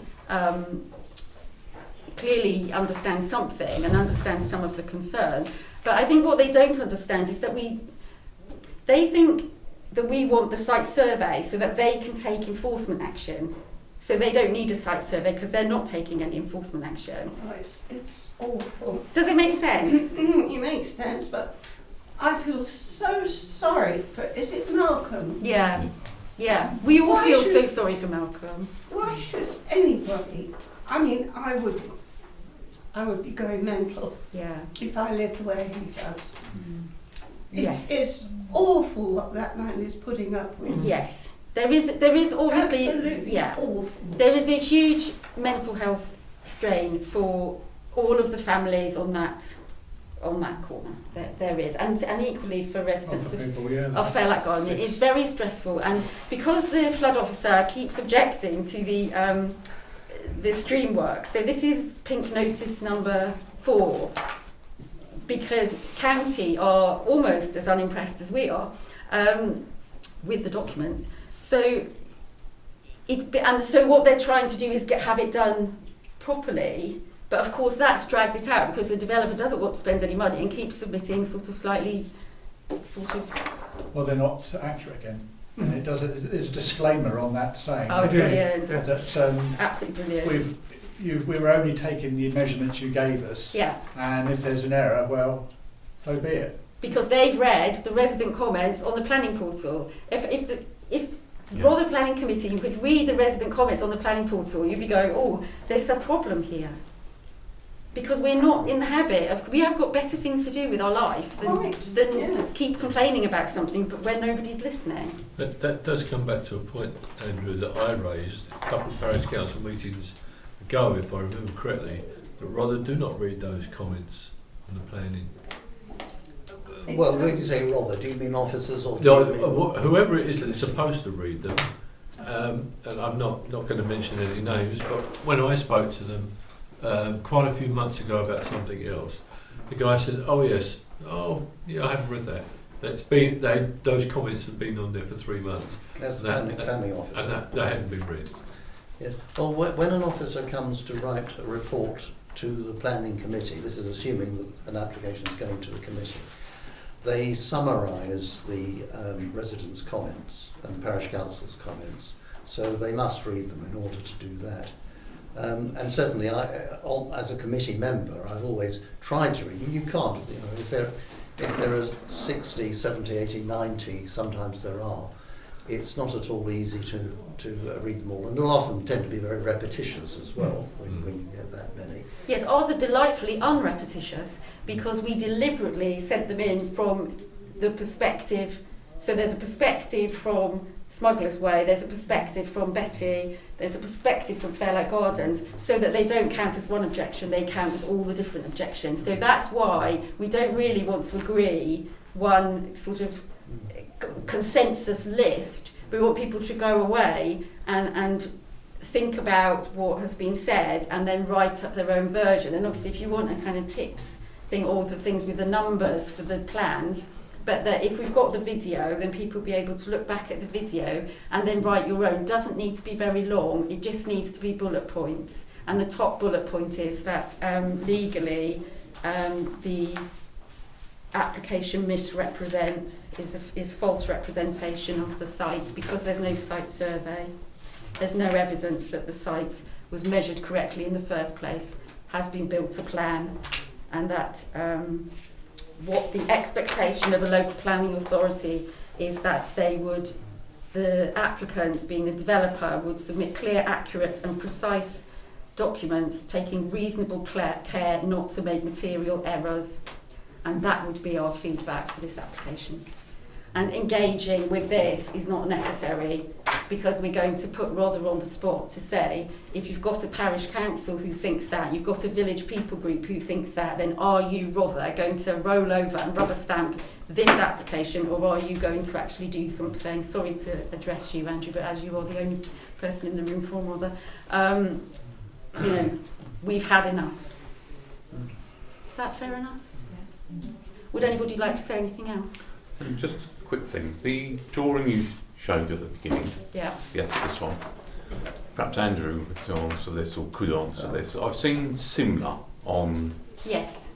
clearly understands something and understands some of the concern. But I think what they don't understand is that they think that we want the site survey so that they can take enforcement action. So they don't need a site survey because they're not taking any enforcement action. Oh, it's awful. Does it make sense? It makes sense, but I feel so sorry for, is it Malcolm? Yeah. We all feel so sorry for Malcolm. Why should anybody, I mean, I would be going mental if I lived where he does. It's awful what that man is putting up with. Yes, there is obviously absolutely awful. There is a huge mental health strain for all of the families on that corner. There is, and equally for residents of Fairlight Garden. It is very stressful, and because the flood officer keeps objecting to the stream work. So this is pink notice number 4. Because county are almost as unimpressed as we are with the documents. So what they're trying to do is have it done properly. But of course that's dragged it out because the developer doesn't want to spend any money and keeps submitting Well, they're not accurate again. And it does. There's a disclaimer on that saying brilliant. That absolutely brilliant. We were only taking the measurements you gave us. Yeah. And if there's an error, well, so be it. Because they've read the resident comments on the planning portal. If Rother Planning Committee, you could read the resident comments on the planning portal, you'd be going, oh, there's a problem here. Because we're not in the habit of, we have got better things to do with our life than keep complaining about something but when nobody's listening. That does come back to a point, Andrew, that I raised a couple of parish council meetings ago, if I remember correctly, that Rother do not read those comments on the planning. Well, when you say Rother, do you mean officers or whoever it is that's supposed to read them? And I'm not going to mention any names, but when I spoke to them quite a few months ago about something else, the guy said, "Oh yes, I haven't read that. Those comments have been on there for 3 months." That's the planning officer. And they hadn't been read. Yes. Well, when an officer comes to write a report to the planning committee, this is assuming that an application is going to the committee, they summarise the residents' comments and parish council's comments, so they must read them in order to do that. And certainly, as a committee member, I've always tried to read them. You can't, if there are 60, 70, 80, 90, sometimes there are, it's not at all easy to read them all. And a lot of them tend to be very repetitious as well, when you get that many. Yes, ours are delightfully unrepetitious because we deliberately sent them in from the perspective. So there's a perspective from Smuggler's Way, there's a perspective from Betty, there's a perspective from Fairlight Gardens, so that they don't count as one objection, they count as all the different objections. So that's why we don't really want to agree one sort of consensus list. We want people to go away and think about what has been said and then write up their own version. And obviously if you want a kind of tips thing, all the things with the numbers for the plans, but that if we've got the video, then people will be able to look back at the video and then write your own. It doesn't need to be very long, it just needs to be bullet points. And the top bullet point is that legally the application misrepresents, is false representation of the site because there's no site survey. There's no evidence that the site was measured correctly in the first place, has been built to plan, and that what the expectation of a local planning authority is that the applicant, being a developer, would submit clear, accurate and precise documents taking reasonable care not to make material errors, and that would be our feedback for this application. And engaging with this is not necessary because we're going to put Rother on the spot to say, if you've got a parish council who thinks that, you've got a village people group who thinks that, then are you, Rother, going to roll over and rubber stamp this application, or are you going to actually do something? Sorry to address you, Andrew, but as you are the only person in the room from Rother, we've had enough. Is that fair enough? Would anybody like to say anything else? Just a quick thing. The drawing you showed at the beginning. Yeah. Yes, this one. Perhaps Andrew could answer this or could answer this. I've seen similar on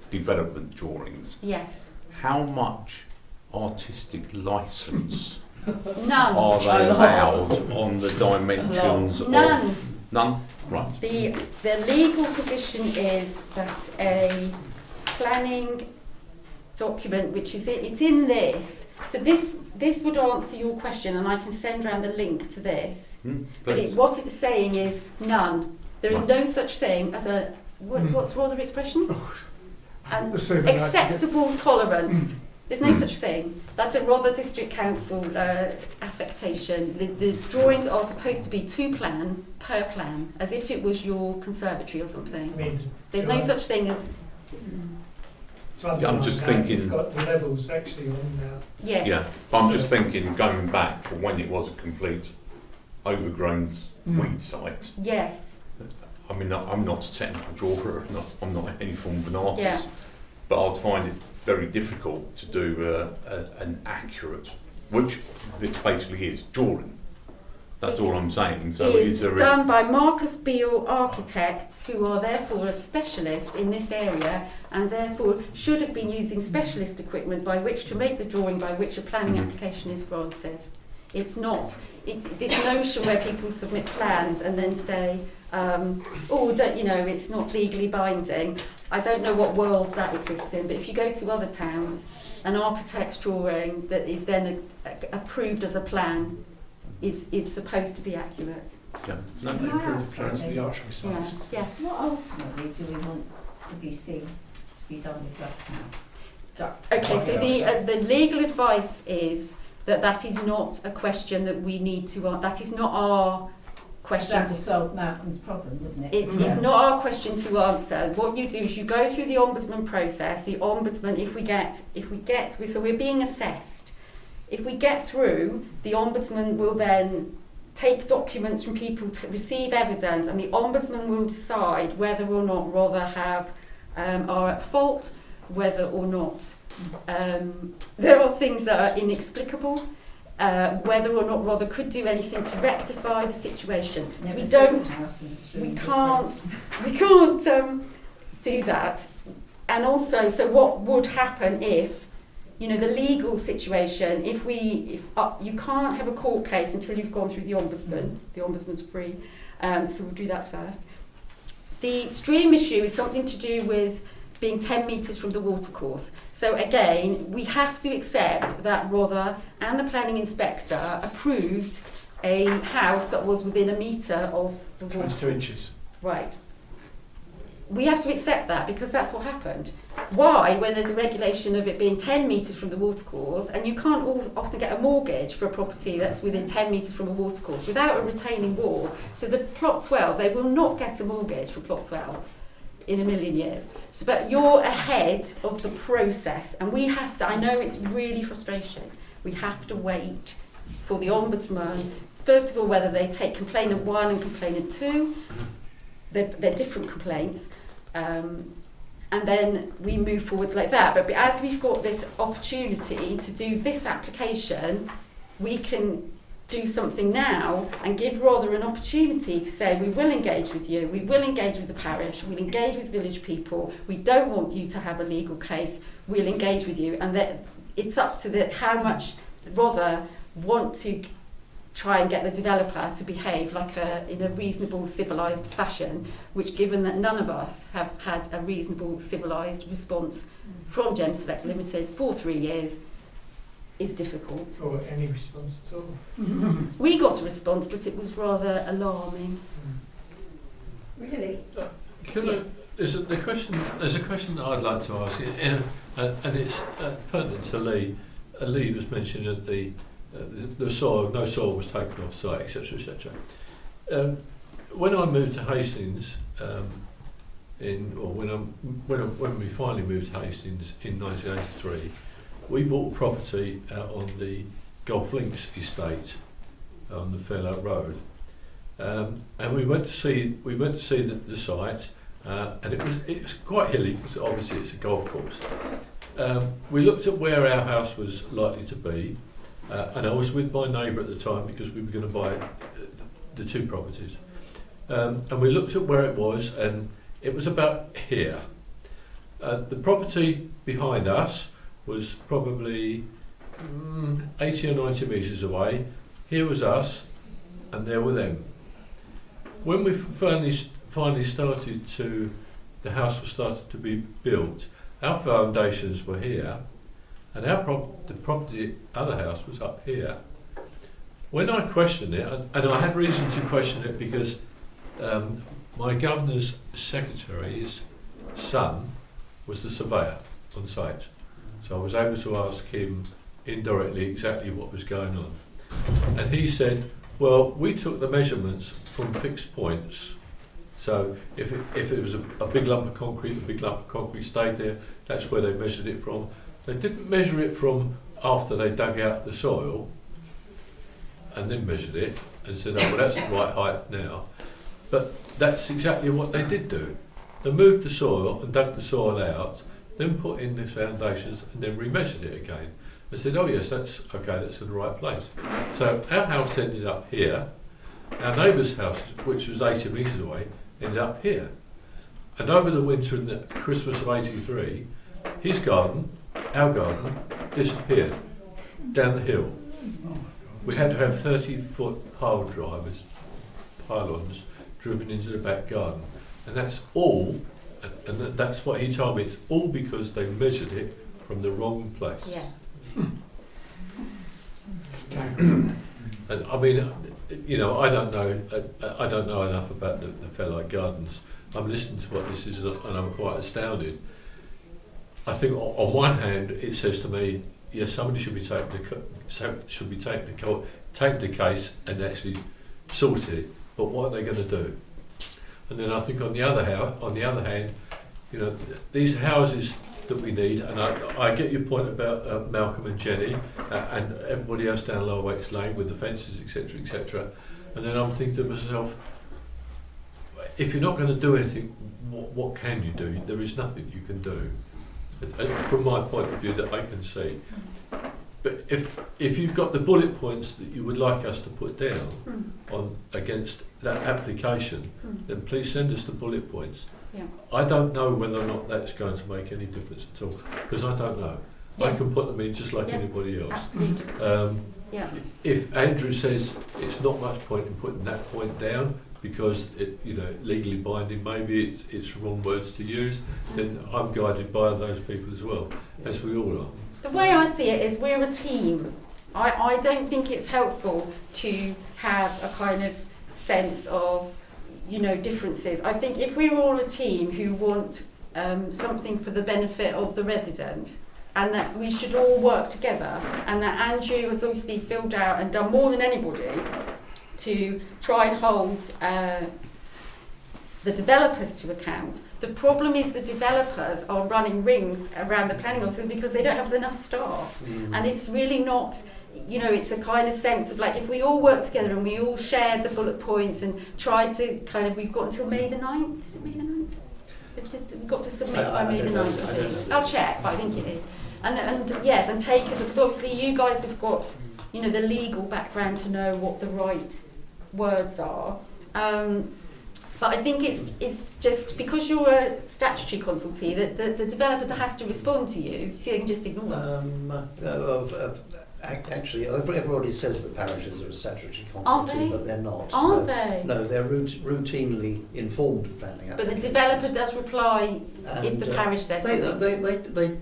development drawings. Yes. How much artistic licence None. are they allowed on the dimensions None. of... None? Right. The legal position is that a planning document, which is it's in this. So this would answer your question, and I can send around the link to this. But what it is saying is none. There is no such thing as a what's the expression? An acceptable tolerance. There's no such thing. That's a Rother District Council affectation. The drawings are supposed to be per plan, as if it was your conservatory or something. There's no such thing as... I'm just thinking... It's got the levels actually on now. Yes. Yeah, but I'm just thinking, going back for when it was a complete overgrown weed site. Yes. I mean, I'm not a technical drawer, I'm not any form of an artist, but I'd find it very difficult to do an accurate, which this basically is, drawing. That's all I'm saying. So it's done by Marcus Beale architects, who are therefore a specialist in this area and therefore should have been using specialist equipment by which to make the drawing by which a planning application is granted. It's not this notion where people submit plans and then say, it's not legally binding. I don't know what world that exists in, but if you go to other towns, an architect's drawing that is then approved as a plan is supposed to be accurate. Yeah, no, they approved plans for the archery site. Yeah. What ultimately do we want to be seen to be done with duck house? Okay, so the legal advice is that is not a question that we need to answer. That is not our question. That would solve Malcolm's problem, wouldn't it? It's not our question to answer. What you do is you go through the ombudsman process. The ombudsman, so we're being assessed. If we get through, the ombudsman will then take documents from people to receive evidence, and the ombudsman will decide whether or not Rother are at fault, whether or not there are things that are inexplicable, whether or not Rother could do anything to rectify the situation. So we can't do that. And also, so what would happen if you know, the legal situation, if you can't have a court case until you've gone through the Ombudsman. The Ombudsman's free, so we'll do that first. The stream issue is something to do with being 10 metres from the watercourse. So again, we have to accept that Rother and the planning inspector approved a house that was within a metre of the watercourse. 22 inches. Right. We have to accept that because that's what happened. Why, when there's a regulation of it being 10 metres from the watercourse, and you can't often get a mortgage for a property that's within 10 metres from a watercourse without a retaining wall. So the plot 12, they will not get a mortgage for plot 12 in a million years. So, but you're ahead of the process, and we have to, I know it's really frustrating, we have to wait for the Ombudsman, first of all, whether they take complainant 1 and complainant 2, they're different complaints, and then we move forwards like that. But as we've got this opportunity to do this application, we can do something now and give Rother an opportunity to say, we will engage with you, we will engage with the parish, we'll engage with village people, we don't want you to have a legal case, we'll engage with you. And that it's up to how much Rother want to try and get the developer to behave like in a reasonable, civilised fashion, which, given that none of us have had a reasonable, civilised response from Gem Select Limited for 3 years, is difficult. Or any response at all. We got a response, but it was rather alarming. Really? There's a question that I'd like to ask, and it's pertinent to Lee. Lee was mentioning that the soil, no soil was taken off site, etc., etc. When I moved to Hastings, when we finally moved to Hastings in 1983, we bought property out on the Golf Links estate on the Fairlight Road, and we went to see the site, and it was quite hilly because obviously it's a golf course. We looked at where our house was likely to be, and I was with my neighbour at the time because we were going to buy the 2 properties, and we looked at where it was, and it was about here. The property behind us was probably 80 or 90 metres away. Here was us, and there were them. When we finally started the house was started to be built, our foundations were here, and the other house was up here. When I questioned it, and I had reason to question it because my governor's secretary's son was the surveyor on site. So I was able to ask him indirectly exactly what was going on. And he said, well, we took the measurements from fixed points. So if it was a big lump of concrete, the big lump of concrete stayed there, that's where they measured it from. They didn't measure it from after they dug out the soil and then measured it and said, oh, well, that's the right height now. But that's exactly what they did do. They moved the soil and dug the soil out, then put in the foundations and then remeasured it again. They said, oh yes, that's okay, that's in the right place. So our house ended up here, our neighbour's house, which was 80 metres away, ended up here. And over the winter and the Christmas of '83, his garden, our garden, disappeared down the hill. We had to have 30-foot pile drivers, pylons, driven into the back garden. And that's all, and that's what he told me, it's all because they measured it from the wrong place. Yeah. And I mean, you know, I don't know enough about the Fairlight Gardens. I'm listening to what this is, and I'm quite astounded. I think on one hand, it says to me, yes, somebody should be taking the case and actually sort it. But what are they going to do? And then I think on the other hand, you know, these houses that we need, and I get your point about Malcolm and Jenny and everybody else down Lower Wakes Lane with the fences, etc., etc. And then I'm thinking to myself, if you're not going to do anything, what can you do? There is nothing you can do, from my point of view that I can see. But if you've got the bullet points that you would like us to put down on against that application, then please send us the bullet points. Yeah. I don't know whether or not that's going to make any difference at all, because I don't know. I can put them in just like anybody else. Absolutely. Yeah. If Andrew says it's not much point in putting that point down because it, legally binding, maybe it's wrong words to use, then I'm guided by those people as well, as we all are. The way I see it is we're a team. I don't think it's helpful to have a kind of sense of, differences. I think if we're all a team who want something for the benefit of the residents, and that we should all work together, and that Andrew has obviously filled out and done more than anybody to try and hold the developers to account. The problem is the developers are running rings around the planning offices because they don't have enough staff. And it's really not, it's a kind of sense of like, if we all work together and we all share the bullet points and try to we've got until May the 9th, is it May the 9th? We've got to submit by May the 9th, I think. I'll check, but I think it is. And yes, and take it, because obviously you guys have got, the legal background to know what the right words are. But I think it's just because you're a statutory consultee that the developer has to respond to you, so they can just ignore us. Actually, everybody says that parishes are a statutory Aren't consultee, they? but they're not. Aren't they? No, they're routinely informed of planning But the applications. developer does reply if the parish says something.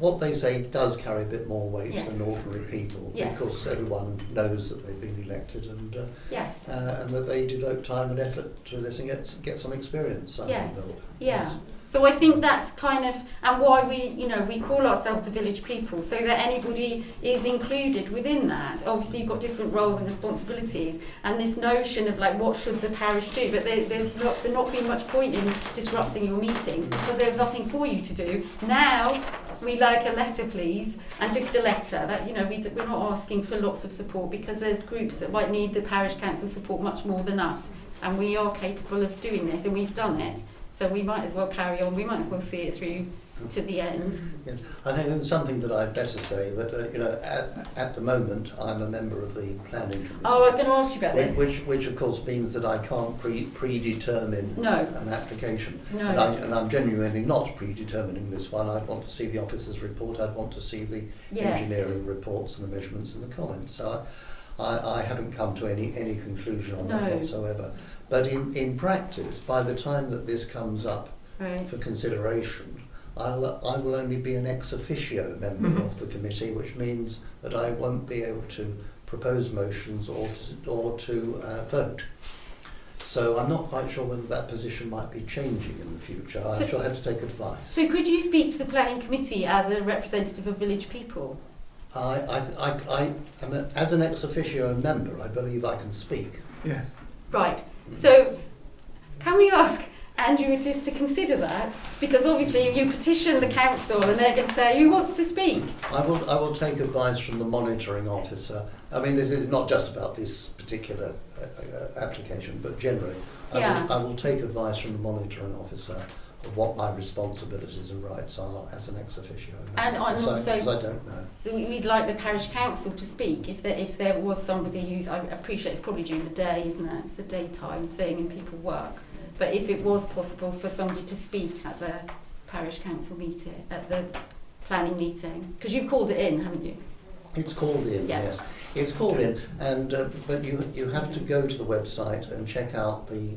What they say does carry a bit more weight Yes. than ordinary people, Yes. because everyone knows that they've been elected and Yes. and that they devote time and effort to this and get some experience under Yes. the belt. Yeah. So I think that's kind of, and why we call ourselves the village people, so that anybody is included within that. Obviously you've got different roles and responsibilities, and this notion of like, what should the parish do? But there's not been much point in disrupting your meetings because there's nothing for you to do. Now we like a letter, please, and just a letter. That we're not asking for lots of support because there's groups that might need the parish council support much more than us, and we are capable of doing this, and we've done it. So we might as well carry on. We might as well see it through to the end. Yeah. I think there's something that I'd better say that at the moment I'm a member of the planning committee. Oh, I was going to ask you about this. Which of course means that I can't predetermine an application. No. And I'm genuinely not predetermining this one. I'd want to see the officer's report. I'd want to see the engineering reports and the measurements and the comments. So I haven't come to any conclusion on that whatsoever. But in practice, by the time that this comes up for consideration, I will only be an ex officio member of the committee, which means that I won't be able to propose motions or to vote. So I'm not quite sure whether that position might be changing in the future. I shall have to take advice. So could you speak to the planning committee as a representative of village people? As an ex officio member, I believe I can speak. Yes. Right. So can we ask Andrew just to consider that? Because obviously you petition the council and they're going to say, who wants to speak? I will take advice from the monitoring officer. I mean, this is not just about this particular application, but generally. I will take advice from the monitoring officer of what my responsibilities and rights are as an ex officio member. And also, because I don't know. We'd like the parish council to speak if there was somebody who's, I appreciate it's probably during the day, isn't it? It's a daytime thing and people work. But if it was possible for somebody to speak at the parish council meeting, at the planning meeting, because you've called it in, haven't you? It's called in, yes. It's called in, and but you have to go to the website and check out the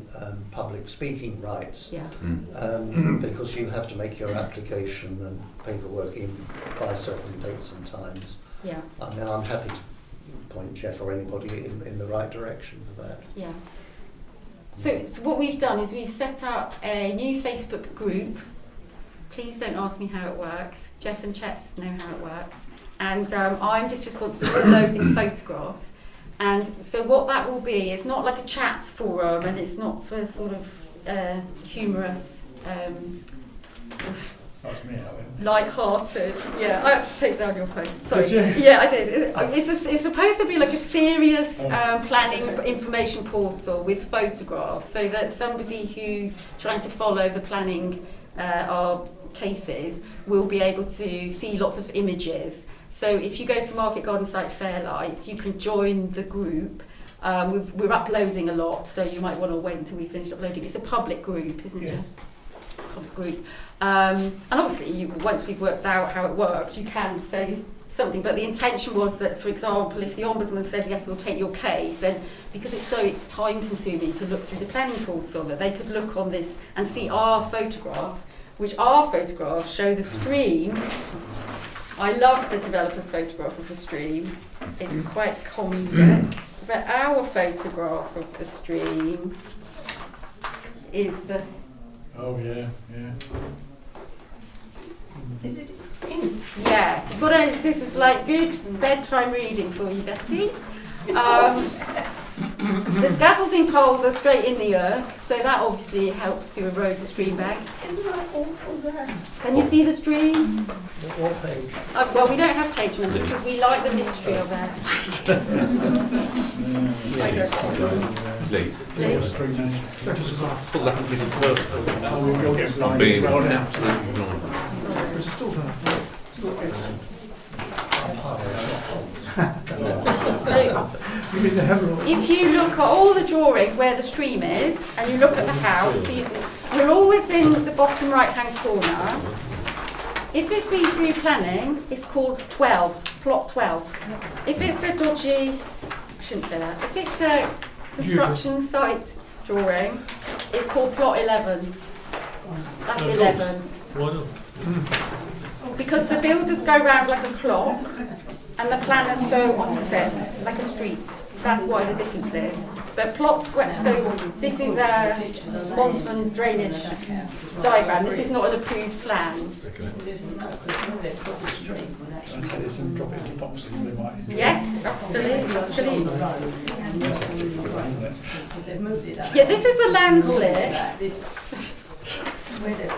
public speaking rights, because you have to make your application and paperwork in by certain dates and times. Yeah. I mean, I'm happy to point Geoff or anybody in the right direction for that. Yeah. So what we've done is we've set up a new Facebook group. Please don't ask me how it works. Geoff and Chet know how it works. And I'm just responsible for loading photographs. And so what that will be, it's not like a chat forum and it's not for sort of humorous, That's me, light-hearted. Yeah, I had to take down your post. Sorry. Did you? Yeah, I did. It's supposed to be like a serious planning information portal with photographs, so that somebody who's trying to follow the planning our cases will be able to see lots of images. So if you go to Market Garden Site Fairlight, you can join the group. We're uploading a lot, so you might want to wait until we finish uploading. It's a public group, isn't it? group. And obviously, once we've worked out how it works, you can say something. But the intention was that, for example, if the Ombudsman says, yes, we'll take your case, then because it's so time-consuming to look through the planning portal, that they could look on this and see our photographs, which our photographs show the stream. I love the developer's photograph of the stream. It's quite comedic. But our photograph of the stream is the... Oh, yeah, yeah. Is it in? Yes, you've got to, this is like good bedtime reading for you, Betty. The scaffolding poles are straight in the earth, so that obviously helps to erode the stream bank. Isn't that awful there? Can you see the stream? What page? Well, we don't have page numbers because we like the mystery of it. I don't know. Lee. Stream management. Well, that would be the first. Oh, you'll get blind Being as well now. absolutely blind. There's a still there. So, You mean the hemorrhoids? if you look at all the drawings where the stream is, and you look at the house, we're always in the bottom right-hand corner. If it's been through planning, it's called 12, plot 12. If it's a dodgy, I shouldn't say that, if it's a construction site drawing, it's called plot 11. That's 11. Why not? Because the builders go round like a clock, and the planners go opposite, like a street. That's why the difference is. But plot square, so this is a monsoon drainage diagram. This is not an approved plan. Okay. I'll take this and drop it into boxes, they might. Yes, absolutely, absolutely. That's a particular one, isn't it? Yeah, this is the landslip.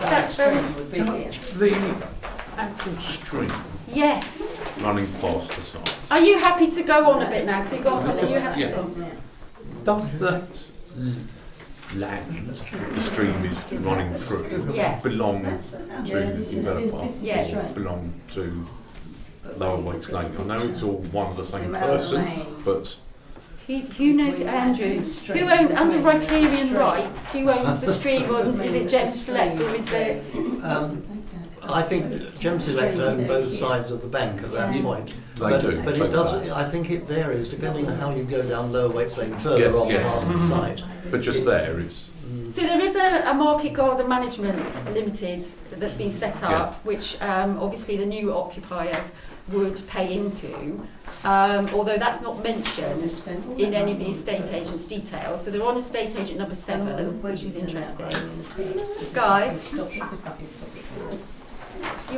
That's would be here. The Actual stream Yes. running past the site. Are you happy to go on a bit now? Because you've gone past. Are you happy? Yeah. Does that land the stream is running through Yes. belong to the developer? Yes. Or belong to Lower Wakes Lane? I know it's all one of the same person, but Who knows, Andrew? Who owns under riparian rights? Who owns the stream? Or is it Geoff Select or is it? I think Gem Select own both sides of the bank at that point. They do. But it does. I think it varies depending on how you go down Lower Wakes Lane further Yes, on yes. past the site. but just there it's So there is a market garden management limited that's been set up, which obviously the new occupiers would pay into, although that's not mentioned in any of the estate agent's details. So they're on estate agent number 7, which is interesting. Guys, you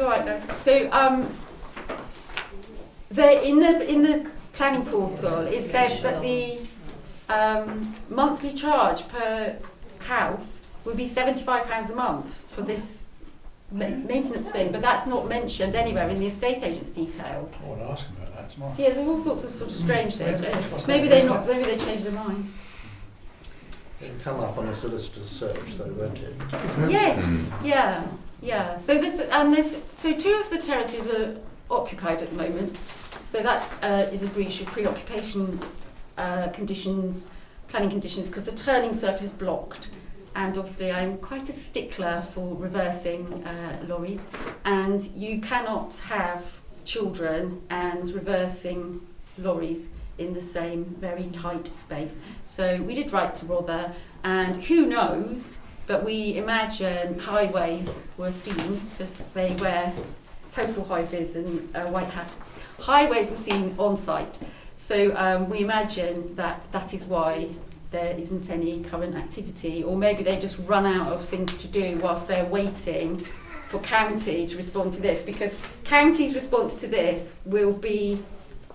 all right, guys? So in the planning portal, it says that the monthly charge per house would be £75 a month for this maintenance thing, but that's not mentioned anywhere in the estate agent's details. I'll ask them about that tomorrow. So yeah, there's all sorts of sort of strange things. Maybe they changed their minds. It'll come up on a solicitor's search though, won't it? Yes, yeah. So so 2 of the terraces are occupied at the moment. So that is a breach of pre-occupation conditions, planning conditions, because the turning circle is blocked. And obviously I'm quite a stickler for reversing lorries, and you cannot have children and reversing lorries in the same very tight space. So we did write to Rother, and who knows, but we imagine highways were seen, because they wear total high vis and a white hat. Highways were seen on site. So we imagine that is why there isn't any current activity, or maybe they just run out of things to do whilst they're waiting for county to respond to this, because county's response to this will be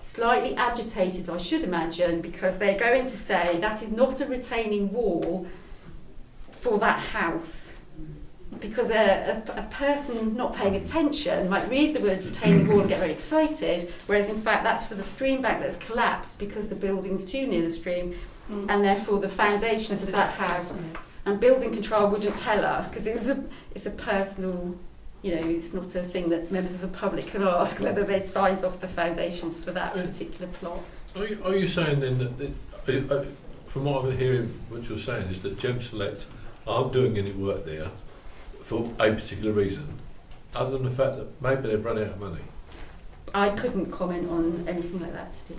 slightly agitated, I should imagine, because they're going to say that is not a retaining wall for that house. Because a person not paying attention might read the word retaining wall and get very excited, whereas in fact that's for the stream bank that's collapsed because the building's too near the stream, and therefore the foundations of that house, and building control wouldn't tell us, because it's a personal, it's not a thing that members of the public can ask whether they'd signed off the foundations for that particular plot. Are you saying then that, from what I'm hearing, what you're saying is that Gem Select aren't doing any work there for a particular reason, other than the fact that maybe they've run out of money? I couldn't comment on anything like that, Stu.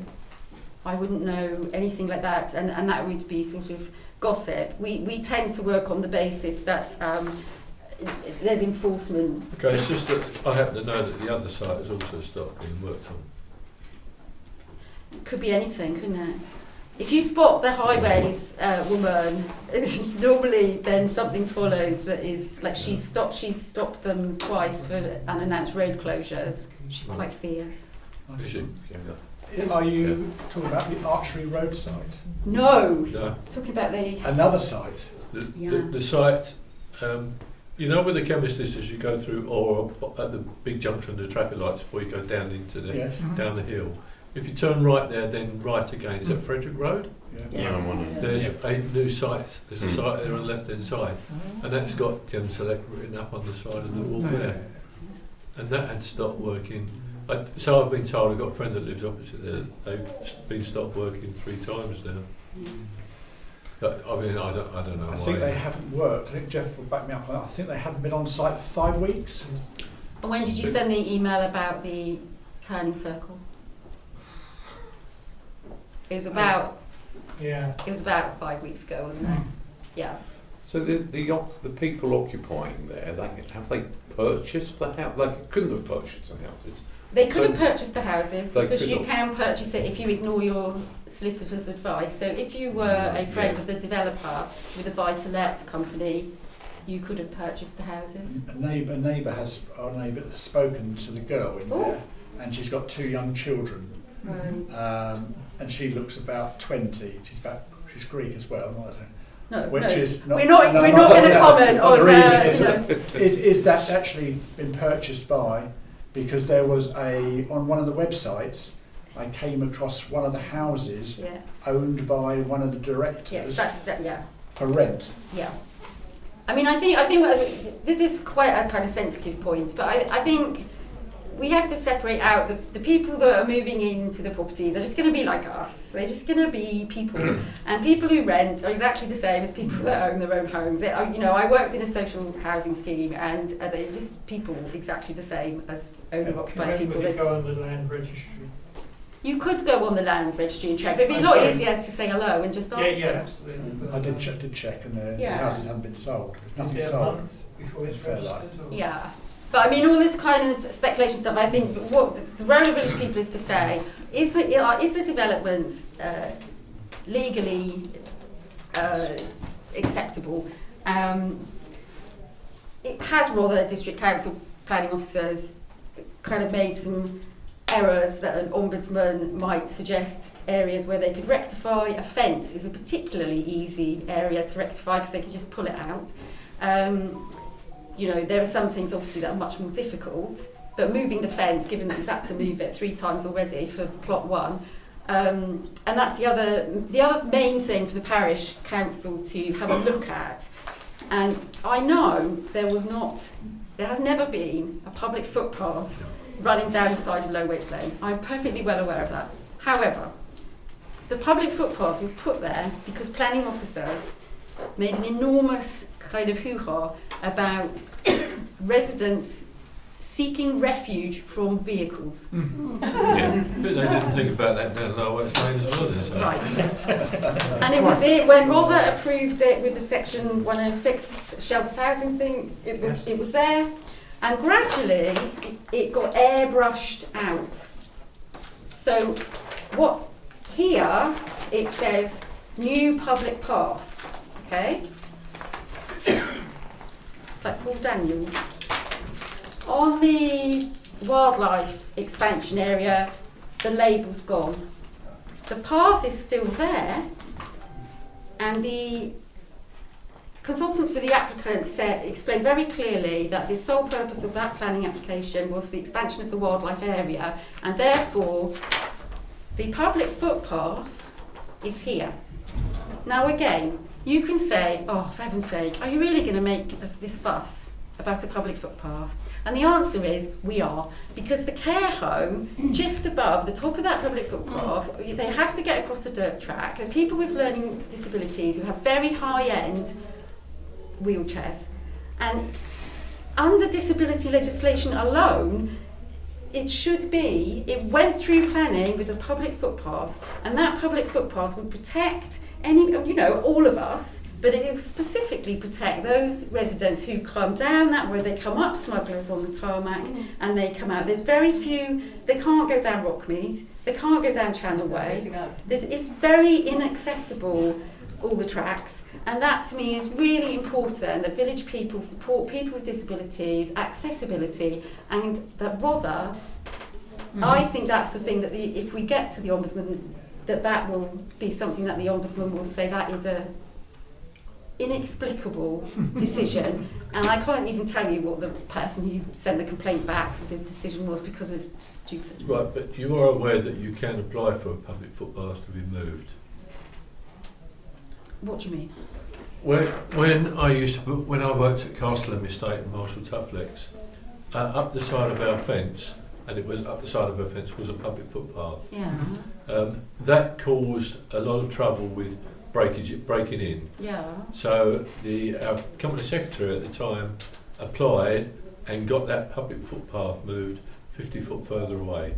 I wouldn't know anything like that, and that would be sort of gossip. We tend to work on the basis that there's enforcement. Okay, it's just that I happen to know that the other site has also stopped being worked on. It could be anything, couldn't it? If you spot the highways woman, normally then something follows that is like she's stopped them twice for unannounced road closures. She's quite fierce. Is she? Are you talking about the Archery Road site? No, No. talking about the Another site? The site, you know where the chemist is as you go through, or at the big junction of the traffic lights before you go down into the Yes. down the hill. If you turn right there, then right again. Is that Frederick Road? There's a new site. There's a site there on the left hand side, and that's got Gem Select written up on the side of the wall there. And that had stopped working. So I've been told. I've got a friend that lives opposite there. They've been stopped working 3 times now. But, I mean, I don't know why. I think they haven't worked. I think Geoff will back me up on that. I think they haven't been on site for 5 weeks. And when did you send the email about the turning circle? It was about It was about 5 weeks ago, wasn't it? Yeah. So the people occupying there, have they purchased the house? They couldn't have purchased the houses. They could have purchased the houses They because could you have. can purchase it if you ignore your solicitor's advice. So if you were a friend of the developer with a buy-to-let company, you could have purchased the houses. Our neighbour has spoken to the girl in there, and she's got 2 young children. Right. And she looks about 20. She's Greek as well. We're not going to comment on the reason. Is that actually been purchased by? Because there was on one of the websites, I came across one of the houses owned by one of the directors for rent. Yeah. I mean, I think this is quite a kind of sensitive point, but I think we have to separate out the people that are moving into the properties are just going to be like us. They're just going to be people, and people who rent are exactly the same as people that own their own homes. I worked in a social housing scheme, and they're just people exactly the same as owner-occupied people. Would you go on the land registry? You could go on the land registry and check, but it'd be a lot easier to say hello and just ask them. Yeah, absolutely. I did check, and the houses haven't been sold. There's nothing sold. A month before it's registered? Yeah. But I mean, all this kind of speculation stuff, I think what the role of village people is to say, is the development legally acceptable? It has Rother District Council planning officers kind of made some errors that an ombudsman might suggest areas where they could rectify. A fence is a particularly easy area to rectify because they can just pull it out. There are some things obviously that are much more difficult, but moving the fence, given that he's had to move it 3 times already for plot 1, and that's the other main thing for the parish council to have a look at. And I know there has never been a public footpath running down the side of Low Waits Lane. I'm perfectly well aware of that. However, the public footpath was put there because planning officers made an enormous kind of hoo-ha about residents seeking refuge from vehicles. Yeah, but they didn't think about that down Low Waits Lane as well. Then, so. Right. And it was when Rother approved it with the Section 106 sheltered housing thing. It was there, and gradually it got airbrushed out. So here it says new public path. Okay. Like Paul Daniels. On the wildlife expansion area, the label's gone. The path is still there, and the consultant for the applicant explained very clearly that the sole purpose of that planning application was the expansion of the wildlife area, and therefore the public footpath is here. Now again, you can say, oh, for heaven's sake, are you really going to make this fuss about a public footpath? And the answer is, we are. Because the care home, just above the top of that public footpath, they have to get across the dirt track. They're people with learning disabilities who have very high-end wheelchairs. And under disability legislation alone, it went through planning with a public footpath, and that public footpath would protect all of us, but it will specifically protect those residents who come down that way. They come up Smugglers on the tarmac and they come out. There's very few, they can't go down Rockmead, they can't go down Channel Way. It's very inaccessible, all the tracks, and that to me is really important, that village people support people with disabilities, accessibility, and that Rother, I think that's the thing that if we get to the Ombudsman, that will be something that the Ombudsman will say that is a inexplicable decision, and I can't even tell you what the person who sent the complaint back for the decision was, because it's stupid. Right, but you are aware that you can apply for a public footpath to be moved? What do you mean? When I worked at Cllr Estate in Marshall Tufflex, up the side of our fence, and it was up the side of our fence was a public footpath. Yeah. That caused a lot of trouble with breaking in. Yeah. So our company secretary at the time applied and got that public footpath moved 50 foot further away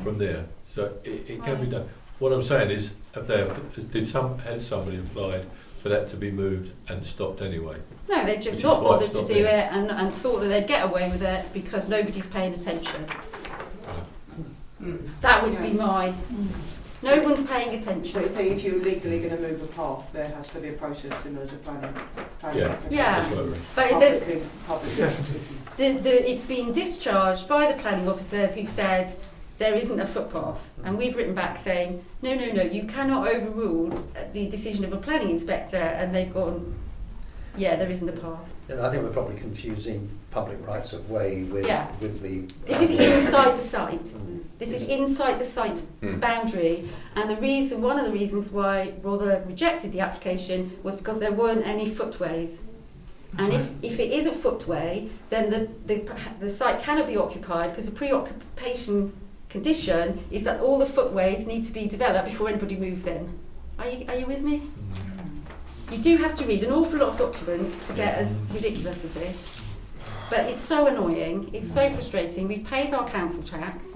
from there. So it can be done. What I'm saying is, has somebody applied for that to be moved and stopped anyway? No, they've just not bothered to do it and thought that they'd get away with it because nobody's paying attention. That would be my... No one's paying attention. So if you're legally going to move a path, there has to be a process similar to planning. Yeah. But it's been discharged by the planning officers who said there isn't a footpath, and we've written back saying no, you cannot overrule the decision of a planning inspector, and they've gone, yeah, there isn't a path. Yeah, I think we're probably confusing public rights of way with the... This is inside the site. This is inside the site boundary, and one of the reasons why Rother rejected the application was because there weren't any footways. And if it is a footway, then the site cannot be occupied, because the pre-occupation condition is that all the footways need to be developed before anybody moves in. Are you with me? You do have to read an awful lot of documents to get as ridiculous as this. But it's so annoying, it's so frustrating. We've paid our council tax.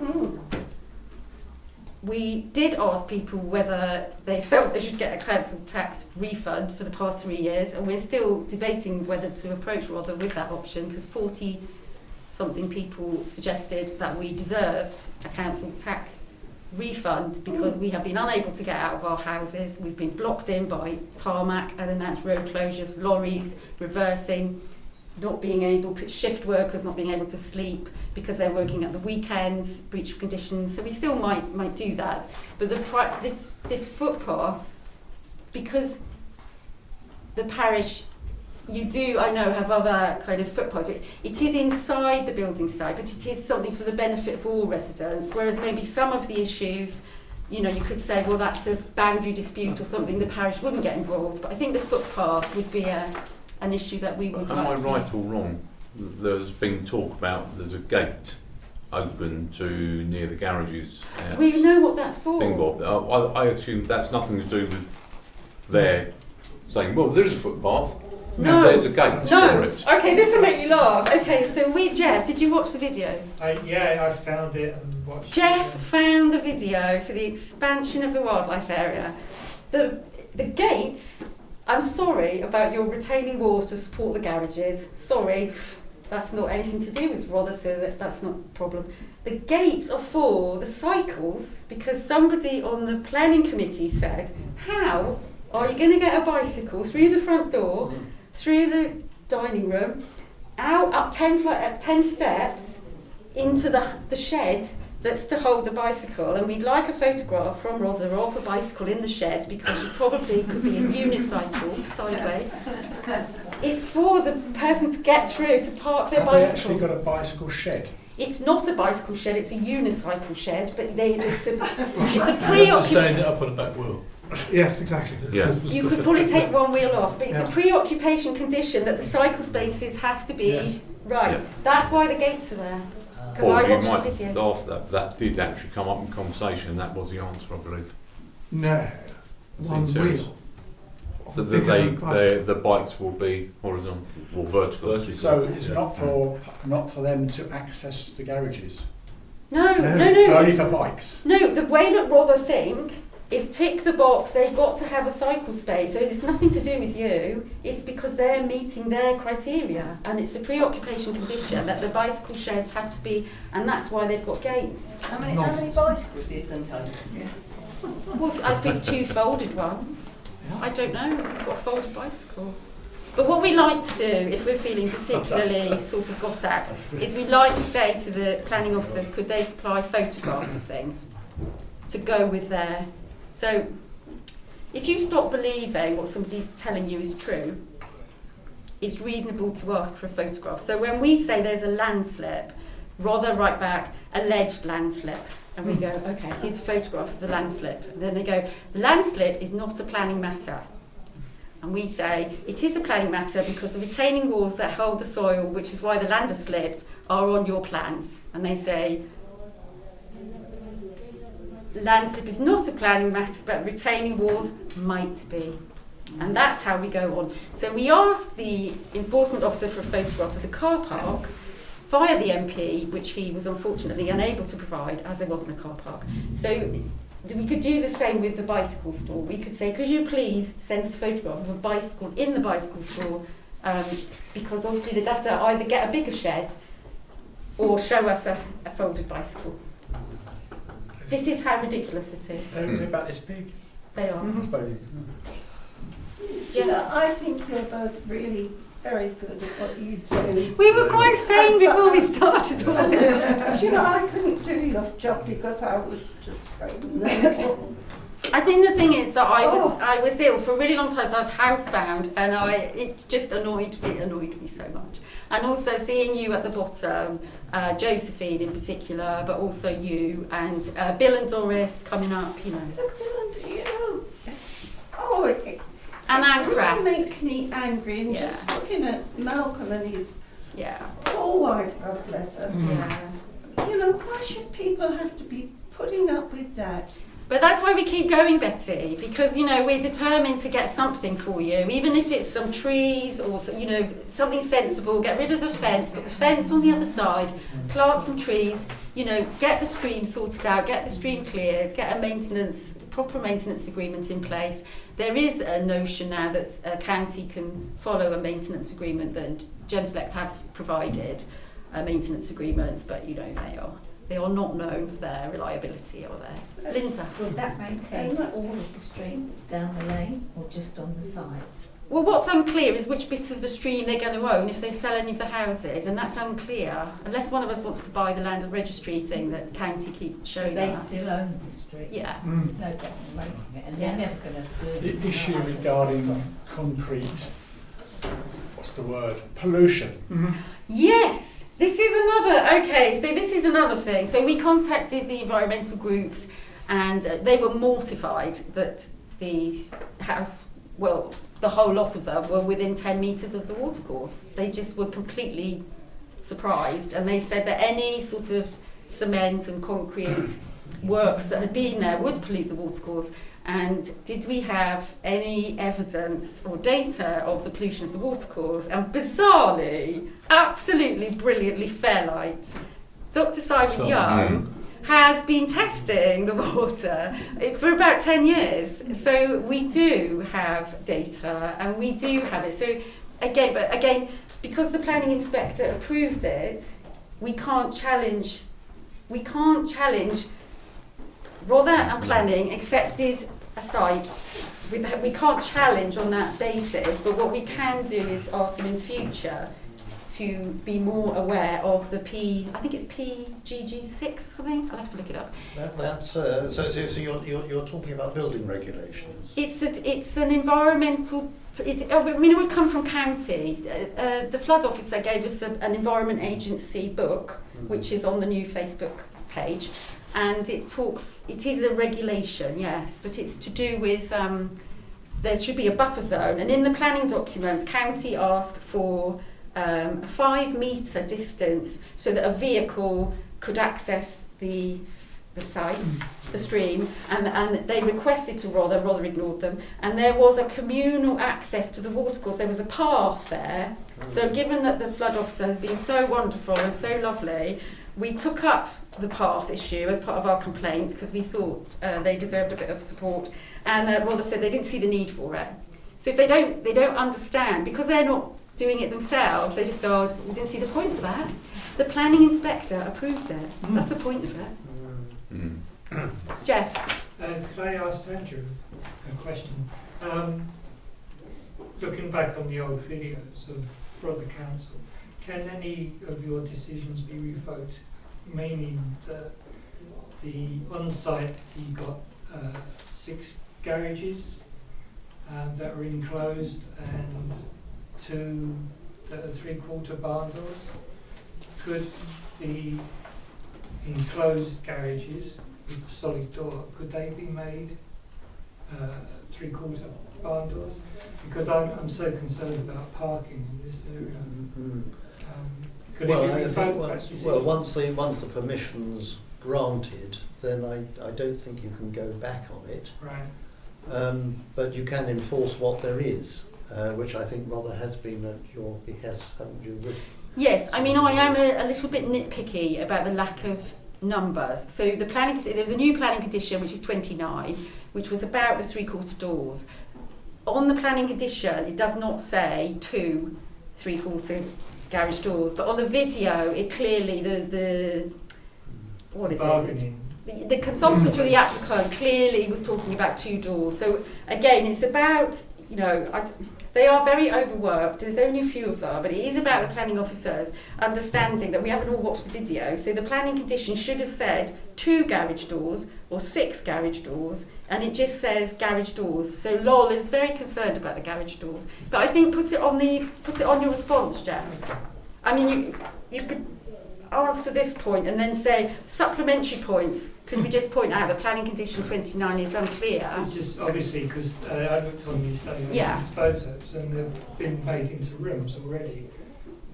We did ask people whether they felt they should get a council tax refund for the past 3 years, and we're still debating whether to approach Rother with that option, because 40-something people suggested that we deserved a council tax refund because we have been unable to get out of our houses. We've been blocked in by tarmac and announced road closures, lorries reversing, not being able, shift workers not being able to sleep because they're working at the weekends, breach of conditions. So we still might do that. But this footpath, because the parish, I know, have other kind of footpaths. It is inside the building site, but it is something for the benefit of all residents. Whereas maybe some of the issues, you could say, well, that's a boundary dispute or something, the parish wouldn't get involved. But I think the footpath would be an issue that we would Am I right or wrong? There's been talk about there's a gate open to near the garages. We know what that's for. I assume that's nothing to do with their saying, well, there's a footpath. No, there's a gate for it. Okay, this will make you laugh. Okay, so Geoff, did you watch the video? Yeah, I found it and watched it. Geoff found the video for the expansion of the wildlife area. The gates, I'm sorry about your retaining walls to support the garages. Sorry, that's not anything to do with Rother, so that's not a problem. The gates are for the cycles, because somebody on the planning committee said, how are you going to get a bicycle through the front door, through the dining room, up 10 steps into the shed that's to hold a bicycle? And we'd like a photograph from Rother of a bicycle in the shed, because it probably could be a unicycle sideways. It's for the person to get through, to park their bicycle. Have they actually got a bicycle shed? It's not a bicycle shed, it's a unicycle shed, but it's a pre-occupation. Stand it up on the back wheel. Yes, exactly. Yeah. You could probably take one wheel off, but it's a pre-occupation condition that the cycle spaces have to be right. Yeah. That's why the gates are there. Because I watched the video. After that did actually come up in conversation. That was the answer, I believe. No, one wheel. the bikes will be horizontal or vertical. So it's not for them to access the garages. No. It's only for bikes. No, the way that Rother think is tick the box, they've got to have a cycle space. So it's nothing to do with you, it's because they're meeting their criteria, and it's a pre-occupation condition that the bicycle sheds have to be, and that's why they've got gates. How many bicycles do you think take? Well, I suppose 2 folded ones. I don't know, who's got a folded bicycle. But what we like to do, if we're feeling particularly sort of got at, is we like to say to the planning officers, could they supply photographs of things to go with their... So, if you stop believing what somebody's telling you is true, it's reasonable to ask for a photograph. So when we say there's a landslip, Rother write back, alleged landslip. And we go, okay, here's a photograph of the landslip. And then they go, the landslip is not a planning matter. And we say, it is a planning matter because the retaining walls that hold the soil, which is why the land has slipped, are on your plans. And they say, landslip is not a planning matter, but retaining walls might be. And that's how we go on. So we asked the enforcement officer for a photograph of the car park via the MP, which he was unfortunately unable to provide as there wasn't a car park. So we could do the same with the bicycle store. We could say, could you please send us a photograph of a bicycle in the bicycle store, because obviously they'd have to either get a bigger shed or show us a folded bicycle. This is how ridiculous it is. They're about this big. They are. I suppose. You know, I think you're both really very good at what you do. We were quite sane before we started all this. But you know, I couldn't do your job because I would just go mental. I think the thing is that I was ill for a really long time, so I was housebound, and it just annoyed me so much. And also seeing you at the bottom, Josephine in particular, but also you and Bill and Doris coming up, you know. And Anne Crest. It makes me angry, and just looking at Malcolm and his poor wife, God bless her. Yeah. You know, why should people have to be putting up with that? But that's why we keep going, Betty, because, you know, we're determined to get something for you, even if it's some trees or, you know, something sensible. Get rid of the fence, put the fence on the other side, plant some trees, you know, get the stream sorted out, get the stream cleared, get a proper maintenance agreement in place. There is a notion now that a county can follow a maintenance agreement that GemSelect have provided a maintenance agreement, but, you know, they are not known for their reliability, are they? Linda? Will that maintain all of the stream down the lane or just on the side? Well, what's unclear is which bits of the stream they're going to own if they sell any of the houses, and that's unclear. Unless one of us wants to buy the land registry thing that county keep showing they us. They still own the stream. Yeah. There's no doubt in making it, and they're never going to do it. The issue regarding concrete, what's the word? Pollution. Mm-hmm. Yes! This is another thing. So we contacted the environmental groups, and they were mortified that the house, well, the whole lot of them were within 10 metres of the watercourse. They just were completely surprised, and they said that any sort of cement and concrete works that had been there would pollute the watercourse. And did we have any evidence or data of the pollution of the watercourse? And bizarrely, absolutely brilliantly, Fairlight, Dr. Simon Young has been testing the water for about 10 years. So we do have data, and we do have it. So again, because the planning inspector approved it, we can't challenge Rother and planning accepted a site. We can't challenge on that basis, but what we can do is ask them in future to be more aware of the I think it's PGG6 or something. I'll have to look it up. So you're talking about building regulations. It's an environmental. It would come from county. The flood officer gave us an environment agency book, which is on the new Facebook page. And it is a regulation, yes, but it's to do with, there should be a buffer zone. And in the planning documents, county ask for a 5 metre distance so that a vehicle could access the site, the stream, and they requested to Rother ignored them, and there was a communal access to the watercourse. There was a path there. So given that the flood officer has been so wonderful and so lovely, we took up the path issue as part of our complaint because we thought they deserved a bit of support, and Rother said they didn't see the need for it. So if they don't understand, because they're not doing it themselves, they just go, oh, we didn't see the point of that. The planning inspector approved it. That's the point of it. Geoff? Could I ask Andrew a question? Looking back on the old videos of Rother Council, can any of your decisions be revoked? Meaning that the on-site, you got 6 garages that are enclosed and 2 that are 3/4 barn doors. Could the enclosed garages with solid door, could they be made 3/4 barn doors? Because I'm so concerned about parking in this area. Could it be revoked? Once the permission's granted, then I don't think you can go back on it. Right. But you can enforce what there is, which I think Rother has been at your behest, haven't you? Yes, I mean I am a little bit nitpicky about the lack of numbers. So there was a new planning condition which is 29, which was about the 3/4 doors. On the planning condition, it does not say 2 3/4 garage doors, but on the video, it clearly what is bargaining. it? The consultant for the applicant clearly was talking about 2 doors. So again, it's about, you know, they are very overworked. There's only a few of them, but it is about the planning officers understanding that we haven't all watched the video. So the planning condition should have said 2 garage doors or 6 garage doors, and it just says garage doors. So LOL is very concerned about the garage doors. But I think put it on your response, Geoff. I mean, you could answer this point and then say supplementary points. Could we just point out that planning condition 29 is unclear? It's just obviously because I looked on these photos and they've been made into rooms already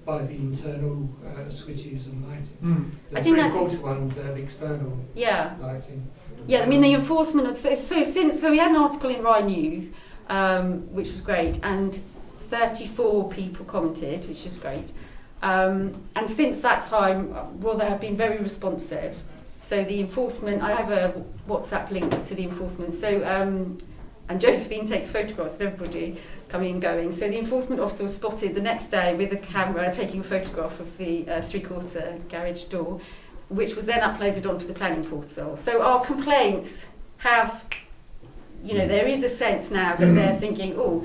by the internal switches and lighting. The 3/4 ones have external lighting. Yeah, I mean the enforcement of so we had an article in Rye News, which was great, and 34 people commented, which is great. And since that time, Rother have been very responsive. So the enforcement, I have a WhatsApp link to the enforcement. So and Josephine takes photographs of everybody coming and going. So the enforcement officer was spotted the next day with a camera taking a photograph of the 3/4 garage door, which was then uploaded onto the planning portal. So our complaints have, you know, there is a sense now that they're thinking, oh,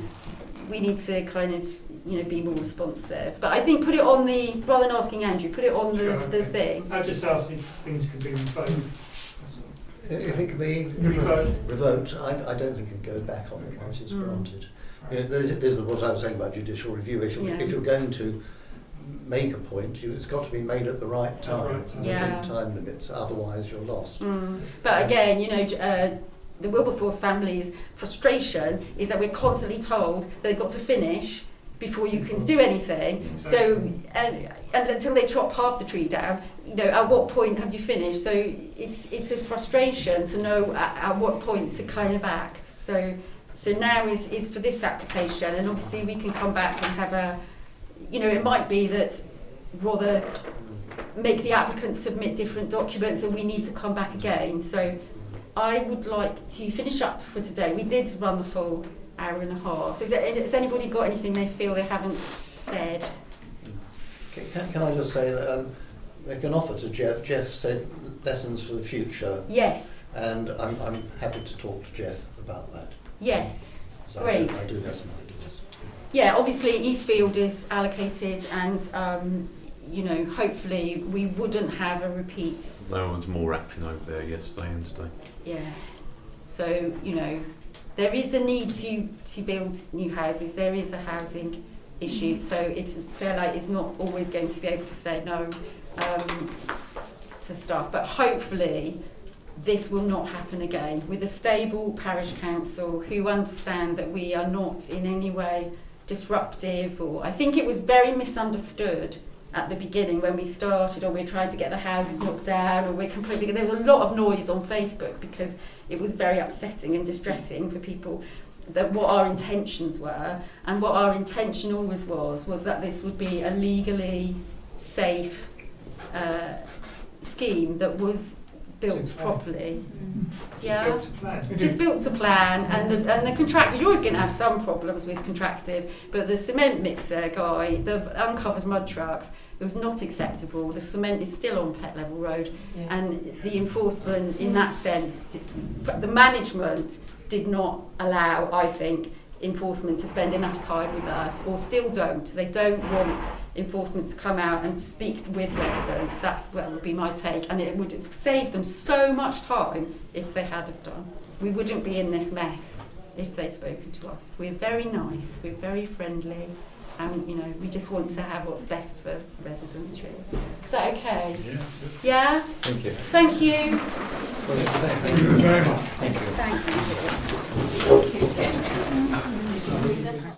we need to kind of, you know, be more responsive. But I think put it on the, rather than asking Andrew, put it on the thing. I just asked if things could be revoked. If it can be revoked, I don't think it can go back on it once it's granted. You know, this is what I was saying about judicial review. If you're going to make a point, it's got to be made at the right time, within time limits, otherwise you're lost. But again, you know, the Wilberforce family's frustration is that we're constantly told they've got to finish before you can do anything. So, and until they chop half the tree down, you know, at what point have you finished? So it's a frustration to know at what point to kind of act. So now is for this application, and obviously we can come back and have a, you know, it might be that rather make the applicant submit different documents and we need to come back again. So I would like to finish up for today. We did run the full hour and a half. So has anybody got anything they feel they haven't said? Can I just say that they can offer to Geoff. Geoff said lessons for the future. Yes. And I'm happy to talk to Geoff about that. Yes. So Great. I do have some ideas. Yeah, obviously Eastfield is allocated, and you know, hopefully we wouldn't have a repeat. There was more action over there yesterday and today. Yeah. So, you know, there is a need to build new houses. There is a housing issue. So Fairlight is not always going to be able to say no to staff. But hopefully this will not happen again, with a stable parish council who understand that we are not in any way disruptive. Or I think it was very misunderstood at the beginning when we started, or we're trying to get the houses knocked down, or we're completely... There was a lot of noise on Facebook because it was very upsetting and distressing for people that what our intentions were, and what our intention always was that this would be a legally safe scheme that was built properly. Yeah, just built to plan, and the contractors, you're always going to have some problems with contractors, but the cement mixer guy, the uncovered mud trucks, it was not acceptable. The cement is still on Pet Level Road, and the enforcement in that sense, the management did not allow, I think, enforcement to spend enough time with us, or still don't. They don't want enforcement to come out and speak with residents. That would be my take, and it would have saved them so much time if they had have done. We wouldn't be in this mess if they'd spoken to us. We're very nice, we're very friendly, and you know, we just want to have what's best for residents, really. Is that okay? Yeah? Thank you. Thank you. Thank you very much. Thanks. Thank you.